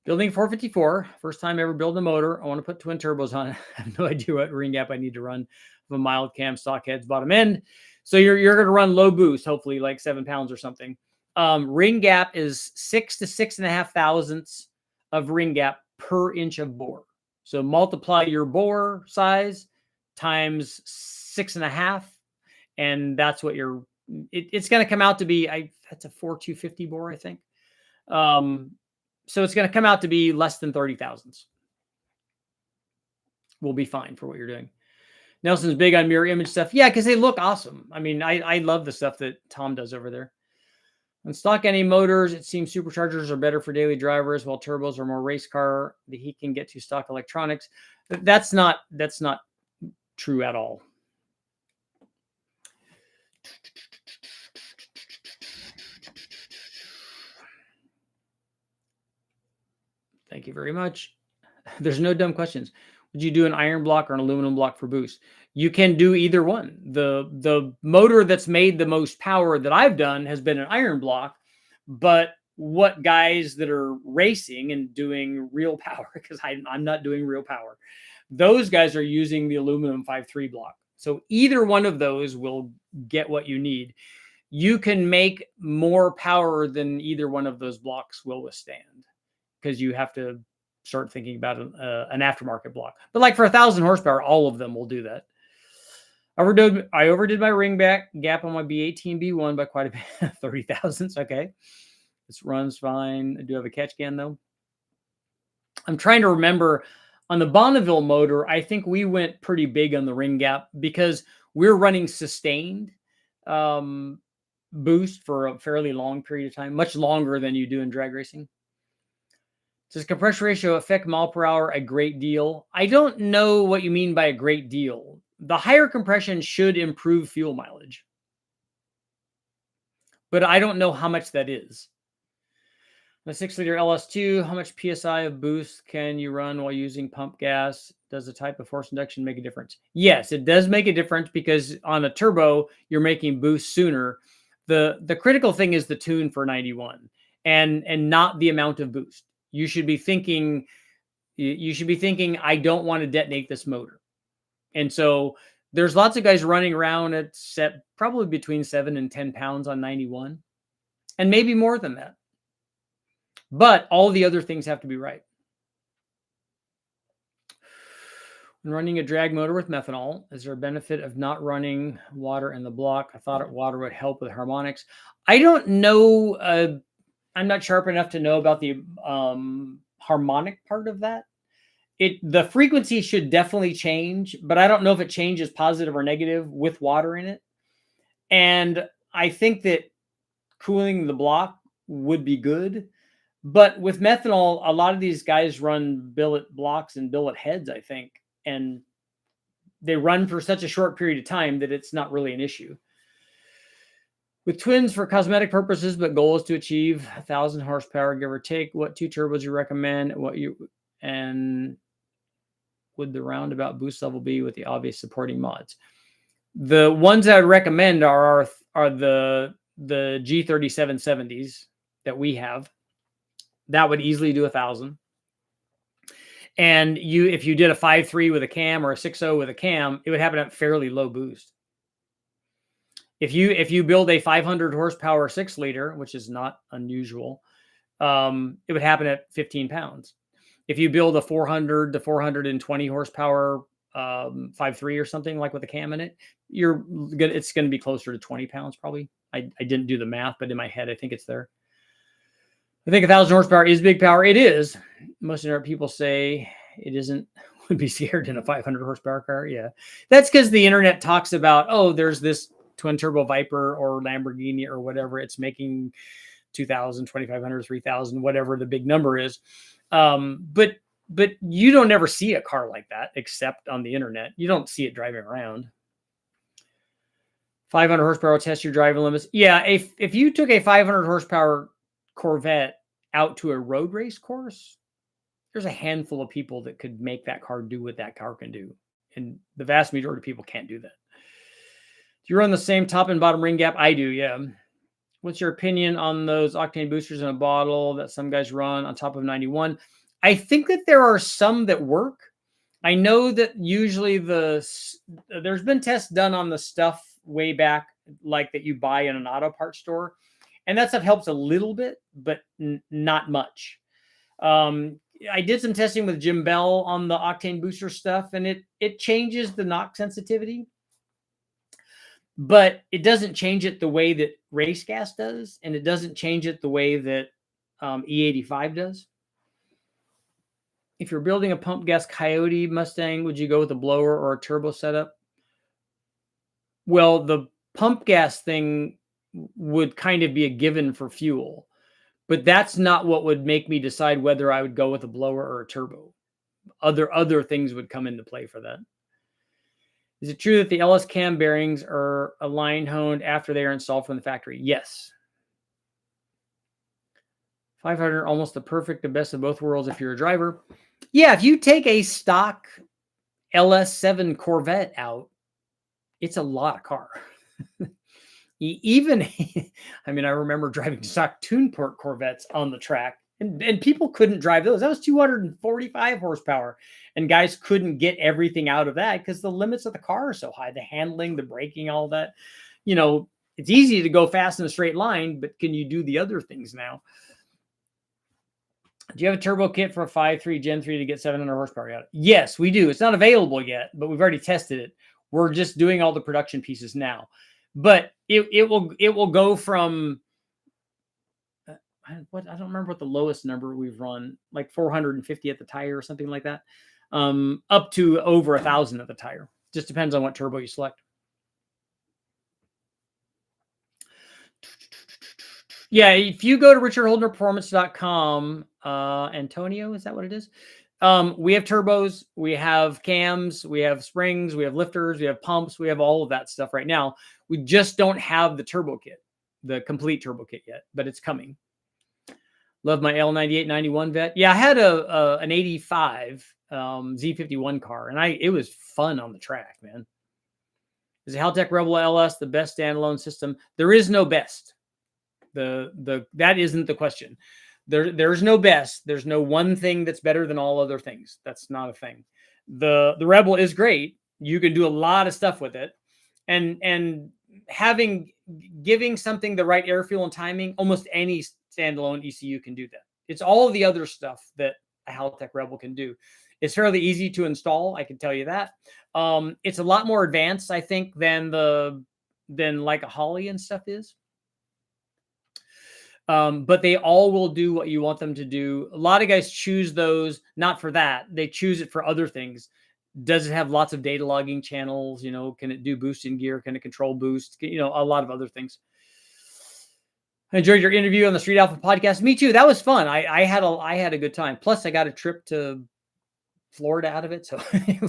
Building 454, first time ever building a motor. I want to put twin turbos on it. I have no idea what ring gap I need to run. A mild cam, stock heads, bottom end. So you're going to run low boost, hopefully like 7 pounds or something. Ring gap is 6 to 6.5 thousandths of ring gap per inch of bore. So multiply your bore size times 6.5, and that's what it's going to come out to be. That's a 4,250 bore, I think. So it's going to come out to be less than 30 thousandths. We'll be fine for what you're doing. Nelson's big on mirror image stuff. Yeah, because they look awesome. I mean, I love the stuff that Tom does over there. On stock NA motors, it seems superchargers are better for daily drivers, while turbos are more race car. The heat can get to stock electronics. That's not true at all. Thank you very much. There's no dumb questions. Would you do an iron block or an aluminum block for boost? You can do either one. The motor that's made the most power that I've done has been an iron block, but what guys that are racing and doing real power, because I'm not doing real power, those guys are using the aluminum 5.3 block. So either one of those will get what you need. You can make more power than either one of those blocks will withstand, because you have to start thinking about an aftermarket block. But like for 1,000 horsepower, all of them will do that. I overdid my ring back gap on my B18 B1 by quite a bit, 30 thousandths. Okay, this runs fine. I do have a catch can though. I'm trying to remember on the Bonneville motor. I think we went pretty big on the ring gap because we're running sustained boost for a fairly long period of time, much longer than you do in drag racing. Does compression ratio affect mile per hour a great deal? I don't know what you mean by a great deal. The higher compression should improve fuel mileage, but I don't know how much that is. The 6-liter LS2, how much PSI of boost can you run while using pump gas? Does the type of forced induction make a difference? Yes, it does make a difference because on a turbo, you're making boost sooner. The critical thing is the tune for 91 and not the amount of boost. You should be thinking, I don't want to detonate this motor. And so there's lots of guys running around at probably between 7 and 10 pounds on 91 and maybe more than that. But all the other things have to be right. When running a drag motor with methanol, is there a benefit of not running water in the block? I thought water would help with harmonics. I don't know. I'm not sharp enough to know about the harmonic part of that. The frequency should definitely change, but I don't know if it changes positive or negative with water in it. And I think that cooling the block would be good. But with methanol, a lot of these guys run billet blocks and billet heads, I think. And they run for such a short period of time that it's not really an issue. With twins for cosmetic purposes, but goal is to achieve 1,000 horsepower, give or take. What 2 turbos you recommend? And would the roundabout boost level be with the obvious supporting mods? The ones I would recommend are the G3770s that we have. That would easily do 1,000. And if you did a 5.3 with a cam or a 6.0 with a cam, it would happen at fairly low boost. If you build a 500 horsepower 6-liter, which is not unusual, it would happen at 15 pounds. If you build a 400 to 420 horsepower 5.3 or something like with a cam in it, it's going to be closer to 20 pounds probably. I didn't do the math, but in my head, I think it's there. I think 1,000 horsepower is big power. It is. Most people say it isn't. Would be scared in a 500 horsepower car. Yeah, that's because the internet talks about, oh, there's this twin turbo Viper or Lamborghini or whatever. It's making 2,000, 2,500, 3,000, whatever the big number is. But you don't ever see a car like that except on the internet. You don't see it driving around. 500 horsepower test your driving limits. Yeah, if you took a 500 horsepower Corvette out to a road race course, there's a handful of people that could make that car do what that car can do. And the vast majority of people can't do that. Do you run the same top and bottom ring gap? I do, yeah. What's your opinion on those octane boosters in a bottle that some guys run on top of 91? I think that there are some that work. I know that usually there's been tests done on the stuff way back, like that you buy in an auto parts store. And that stuff helps a little bit, but not much. I did some testing with Jim Bell on the octane booster stuff, and it changes the knock sensitivity, but it doesn't change it the way that race gas does, and it doesn't change it the way that E85 does. If you're building a pump gas Coyote Mustang, would you go with a blower or a turbo setup? Well, the pump gas thing would kind of be a given for fuel, but that's not what would make me decide whether I would go with a blower or a turbo. Other things would come into play for that. Is it true that the LS cam bearings are line honed after they are installed from the factory? Yes. 500, almost the perfect, the best of both worlds if you're a driver. Yeah, if you take a stock LS7 Corvette out, it's a lot of car. Even, I mean, I remember driving stock Tuneport Corvettes on the track, and people couldn't drive those. That was 245 horsepower, and guys couldn't get everything out of that because the limits of the car are so high. The handling, the braking, all that. You know, it's easy to go fast in a straight line, but can you do the other things now? Do you have a turbo kit for a 5.3 Gen 3 to get 700 horsepower out? Yes, we do. It's not available yet, but we've already tested it. We're just doing all the production pieces now, but it will go from I don't remember what the lowest number we've run, like 450 at the tire or something like that, up to over 1,000 at the tire. Just depends on what turbo you select. Yeah, if you go to richardholdnerperformance.com, Antonio, is that what it is? We have turbos, we have cams, we have springs, we have lifters, we have pumps, we have all of that stuff right now. We just don't have the turbo kit, the complete turbo kit yet, but it's coming. Love my L9891 vet. Yeah, I had an 85 Z51 car, and it was fun on the track, man. Is the Haltech Rebel LS the best standalone system? There is no best. That isn't the question. There's no best. There's no one thing that's better than all other things. That's not a thing. The Rebel is great. You can do a lot of stuff with it, and giving something the right air fuel and timing, almost any standalone ECU can do that. It's all of the other stuff that a Haltech Rebel can do. It's fairly easy to install, I can tell you that. It's a lot more advanced, I think, than like a Holly and stuff is. But they all will do what you want them to do. A lot of guys choose those not for that. They choose it for other things. Does it have lots of data logging channels? You know, can it do boosting gear? Can it control boost? You know, a lot of other things. I enjoyed your interview on the Street Alpha podcast. Me too. That was fun. I had a good time. Plus, I got a trip to Florida out of it, so it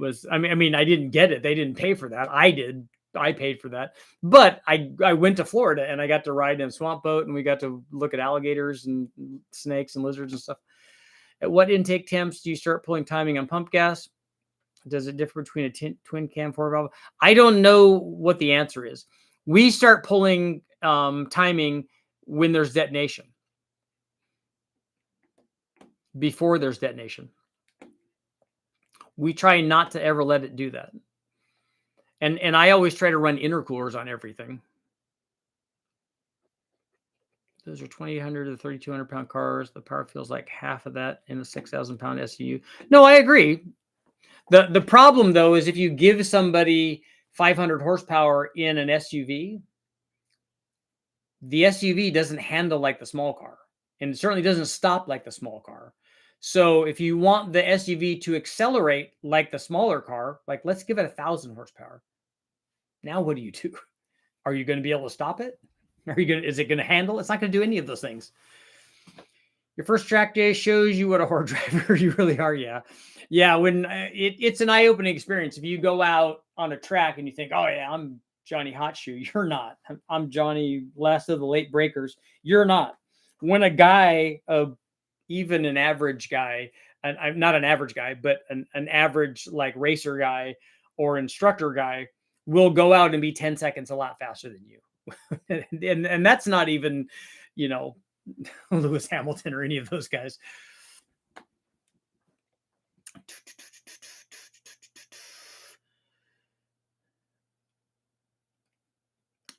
was. I mean, I didn't get it. They didn't pay for that. I did. I paid for that. But I went to Florida and I got to ride in a swamp boat, and we got to look at alligators and snakes and lizards and stuff. At what intake temps do you start pulling timing on pump gas? Does it differ between a twin cam 4-valve? I don't know what the answer is. We start pulling timing when there's detonation. Before there's detonation. We try not to ever let it do that. And I always try to run intercoolers on everything. Those are 2,800 to 3,200 pound cars. The power feels like half of that in a 6,000 pound SUV. No, I agree. The problem, though, is if you give somebody 500 horsepower in an SUV, the SUV doesn't handle like the small car, and it certainly doesn't stop like the small car. So if you want the SUV to accelerate like the smaller car, like let's give it 1,000 horsepower. Now what do you do? Are you going to be able to stop it? Is it going to handle? It's not going to do any of those things. Your first track day shows you what a hard driver you really are. Yeah. Yeah. When it's an eye-opening experience. If you go out on a track and you think, oh yeah, I'm Johnny Hot Shoe. You're not. I'm Johnny last of the late breakers. You're not. When a guy, even an average guy, and I'm not an average guy, but an average like racer guy or instructor guy will go out and be 10 seconds a lot faster than you. and that's not even, you know, Lewis Hamilton or any of those guys.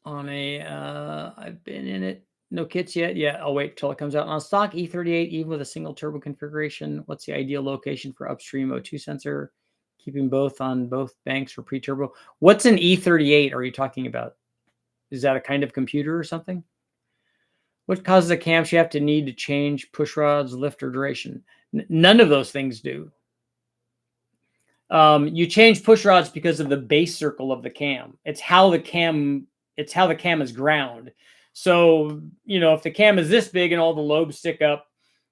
I've been in it. No kits yet. Yeah, I'll wait till it comes out. On stock E38, even with a single turbo configuration, what's the ideal location for upstream O2 sensor? Keeping both on both banks for pre-turbo. What's an E38 are you talking about? Is that a kind of computer or something? What causes a camshaft to need to change push rods, lift, or duration? None of those things do. You change push rods because of the base circle of the cam. It's how the cam is ground. So, you know, if the cam is this big and all the lobes stick up,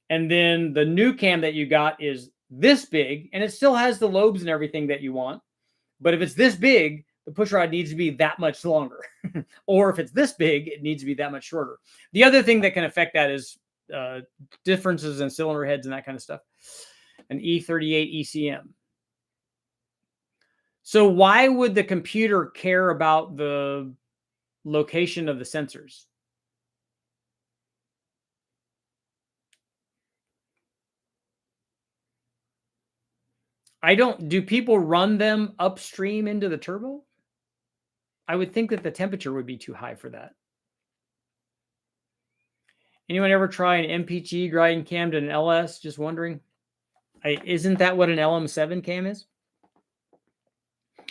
and then the new cam that you got is this big and it still has the lobes and everything that you want, but if it's this big, the push rod needs to be that much longer. Or if it's this big, it needs to be that much shorter. The other thing that can affect that is differences in cylinder heads and that kind of stuff. An E38 ECM. So why would the computer care about the location of the sensors? Do people run them upstream into the turbo? I would think that the temperature would be too high for that. Anyone ever try an MPG grinding cam to an LS? Just wondering. Isn't that what an LM7 cam is?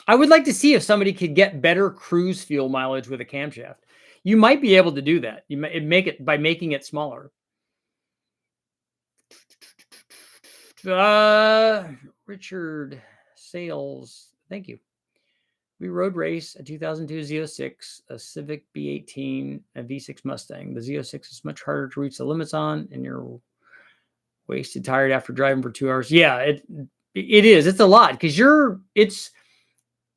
I would like to see if somebody could get better cruise fuel mileage with a camshaft. You might be able to do that. You might make it by making it smaller. Richard Sales, thank you. We road race a 2002 Z06, a Civic B18, a V6 Mustang. The Z06 is much harder to reach the limits on, and you're wasted, tired after driving for 2 hours. Yeah, it is. It's a lot because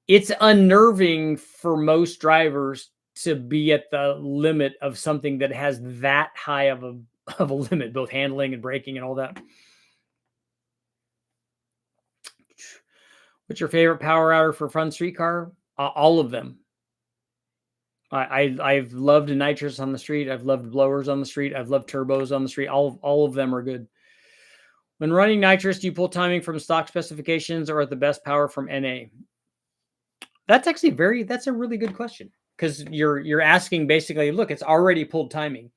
it's unnerving for most drivers to be at the limit of something that has that high of a limit, both handling and braking and all that. What's your favorite power hour for front streetcar? All of them. I've loved nitrous on the street. I've loved blowers on the street. I've loved turbos on the street. All of them are good. When running nitrous, do you pull timing from stock specifications or at the best power from NA? That's actually that's a really good question, because you're asking basically, look, it's already pulled timing,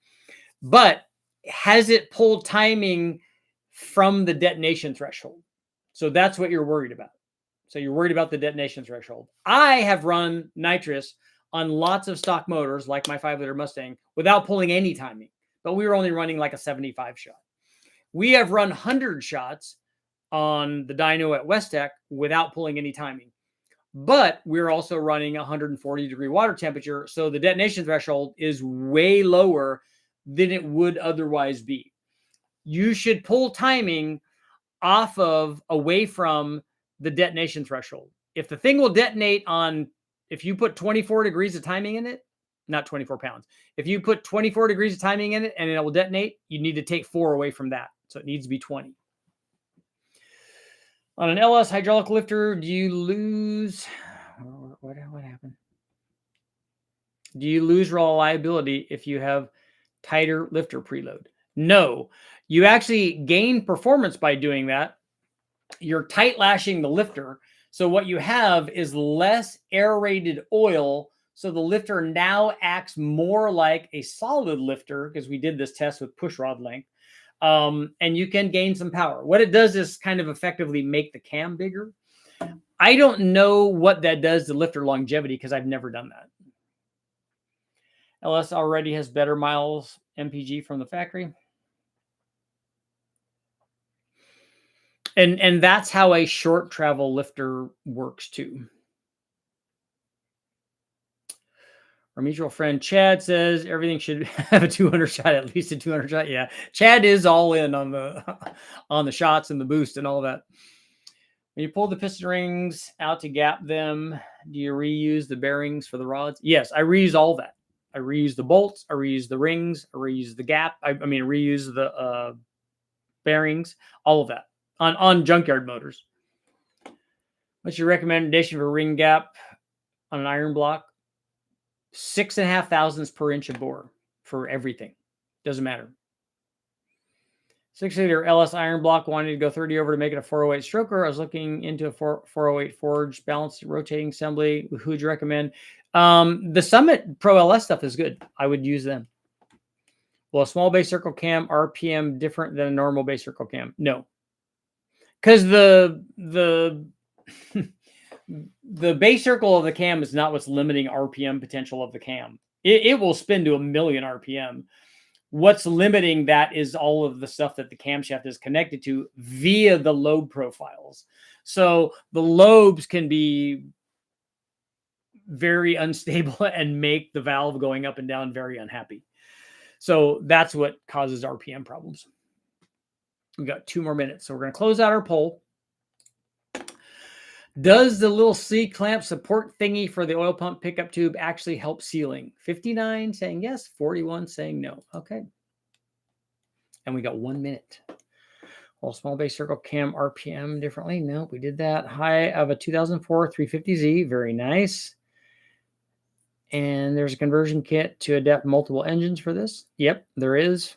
but has it pulled timing from the detonation threshold? So that's what you're worried about. So you're worried about the detonation threshold. I have run nitrous on lots of stock motors, like my 5-liter Mustang, without pulling any timing, but we were only running like a 75 shot. We have run 100 shots on the dyno at Westech without pulling any timing, but we're also running 140-degree water temperature, so the detonation threshold is way lower than it would otherwise be. You should pull timing away from the detonation threshold. If the thing will detonate if you put 24 degrees of timing in it, not 24 pounds. If you put 24 degrees of timing in it and it will detonate, you need to take 4 away from that. So it needs to be 20. On an LS hydraulic lifter, do you lose... What happened? Do you lose reliability if you have tighter lifter preload? No. You actually gain performance by doing that. You're tight lashing the lifter. So what you have is less aerated oil. So the lifter now acts more like a solid lifter, because we did this test with push rod length. And you can gain some power. What it does is kind of effectively make the cam bigger. I don't know what that does to lifter longevity, because I've never done that. LS already has better miles MPG from the factory. And that's how a short travel lifter works too. Our mutual friend Chad says everything should have a 200 shot, at least a 200 shot. Yeah, Chad is all in on the shots and the boost and all that. When you pull the piston rings out to gap them, do you reuse the bearings for the rods? Yes, I reuse all that. I reuse the bolts. I reuse the rings. I reuse the gap. I reuse the bearings. All of that on junkyard motors. What's your recommendation for ring gap on an iron block? 6.5 thousandths per inch of bore for everything. Doesn't matter. 6-liter LS iron block, wanted to go 30 over to make it a 408 stroker. I was looking into a 408 forge balanced rotating assembly. Who would you recommend? The Summit Pro LS stuff is good. I would use them. Will a small base circle cam RPM different than a normal base circle cam? No. Because the base circle of the cam is not what's limiting RPM potential of the cam. It will spin to 1,000,000 RPM. What's limiting that is all of the stuff that the camshaft is connected to via the lobe profiles. So the lobes can be very unstable and make the valve going up and down very unhappy. So that's what causes RPM problems. We got 2 more minutes, so we're going to close out our poll. Does the little C-clamp support thingy for the oil pump pickup tube actually help sealing? 59 saying yes, 41 saying no. Okay. And we got 1 minute. Well, small base circle cam RPM differently. No, we did that. High of a 2004 350Z. Very nice. And there's a conversion kit to adapt multiple engines for this. Yep, there is.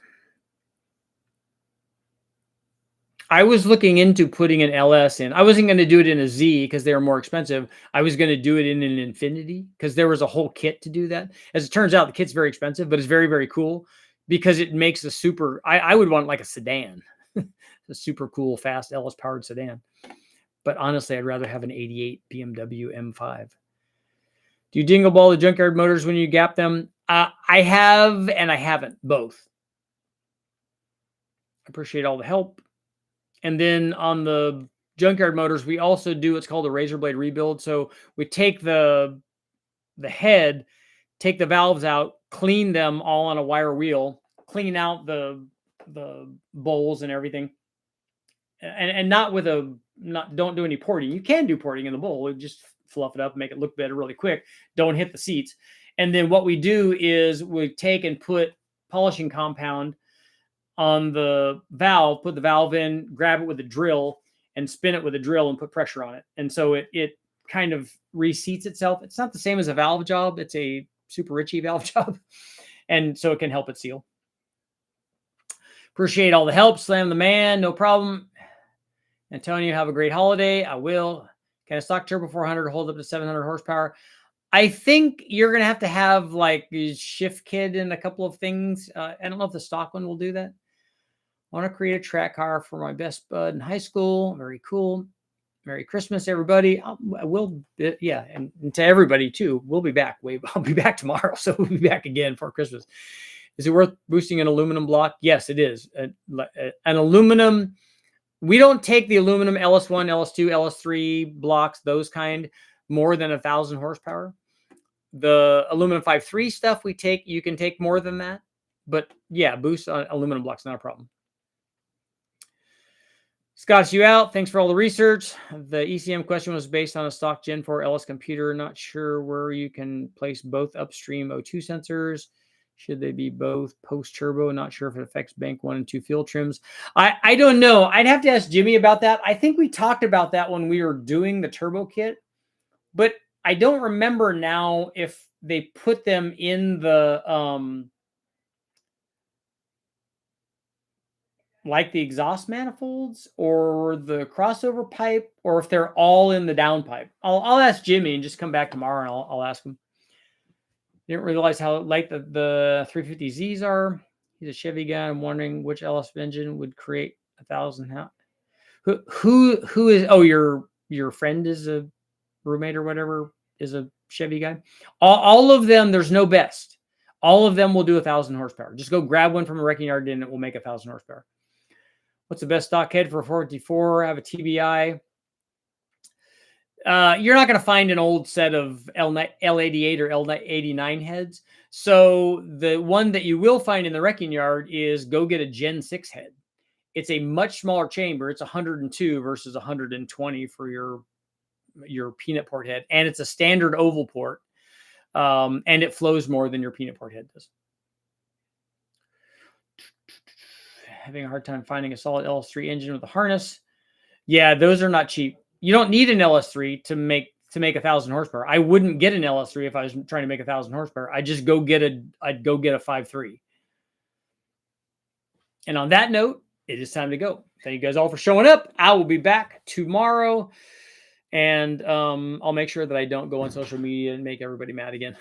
I was looking into putting an LS in. I wasn't going to do it in a Z because they were more expensive. I was going to do it in an Infinity because there was a whole kit to do that. As it turns out, the kit's very expensive, but it's very, very cool because it makes a super... I would want like a sedan. A super cool, fast LS-powered sedan. But honestly, I'd rather have an 88 BMW M5. Do you dingle ball the junkyard motors when you gap them? I have and I haven't, both. Appreciate all the help. And then on the junkyard motors, we also do what's called a razor blade rebuild. So we take the head, take the valves out, clean them all on a wire wheel, clean out the bowls and everything, and not with a don't do any porting. You can do porting in the bowl, just fluff it up, make it look better really quick. Don't hit the seats. And then what we do is we take and put polishing compound on the valve, put the valve in, grab it with a drill, and spin it with a drill and put pressure on it. And so it kind of reseats itself. It's not the same as a valve job. It's a super Richie valve job. And so it can help it seal. Appreciate all the help. Slam the man. No problem. Antonio, have a great holiday. I will. Can a stock turbo 400 hold up to 700 horsepower? I think you're going to have like a shift kit and a couple of things. I don't know if the stock one will do that. I want to create a track car for my best bud in high school. Very cool. Merry Christmas, everybody. I will, yeah, and to everybody too. We'll be back. I'll be back tomorrow, so we'll be back again for Christmas. Is it worth boosting an aluminum block? Yes, it is. An aluminum. We don't take the aluminum LS1, LS2, LS3 blocks, those kind, more than 1,000 horsepower. The aluminum 5.3 stuff we take, you can take more than that. But yeah, boost on aluminum blocks, not a problem. Scott, you out. Thanks for all the research. The ECM question was based on a stock Gen 4 LS computer. Not sure where you can place both upstream O2 sensors. Should they be both post-turbo? Not sure if it affects bank 1 and 2 field trims. I don't know. I'd have to ask Jimmy about that. I think we talked about that when we were doing the turbo kit. But I don't remember now if they put them in the... like the exhaust manifolds or the crossover pipe, or if they're all in the downpipe. I'll ask Jimmy and just come back tomorrow and I'll ask him. Didn't realize how light the 350Zs are. He's a Chevy guy. I'm wondering which LS engine would create 1,000. Who is? Oh, your friend is a roommate or whatever is a Chevy guy. All of them. There's no best. All of them will do 1,000 horsepower. Just go grab one from a wrecking yard and it will make 1,000 horsepower. What's the best stock head for a 454? I have a TBI. You're not going to find an old set of L88 or L89 heads. So the one that you will find in the wrecking yard is go get a Gen 6 head. It's a much smaller chamber. It's 102 versus 120 for your peanut port head. And it's a standard oval port. And it flows more than your peanut port head does. Having a hard time finding a solid LS3 engine with a harness. Yeah, those are not cheap. You don't need an LS3 to make 1,000 horsepower. I wouldn't get an LS3 if I was trying to make 1,000 horsepower. I'd go get a 5.3. And on that note, it is time to go. Thank you guys all for showing up. I will be back tomorrow, and I'll make sure that I don't go on social media and make everybody mad again.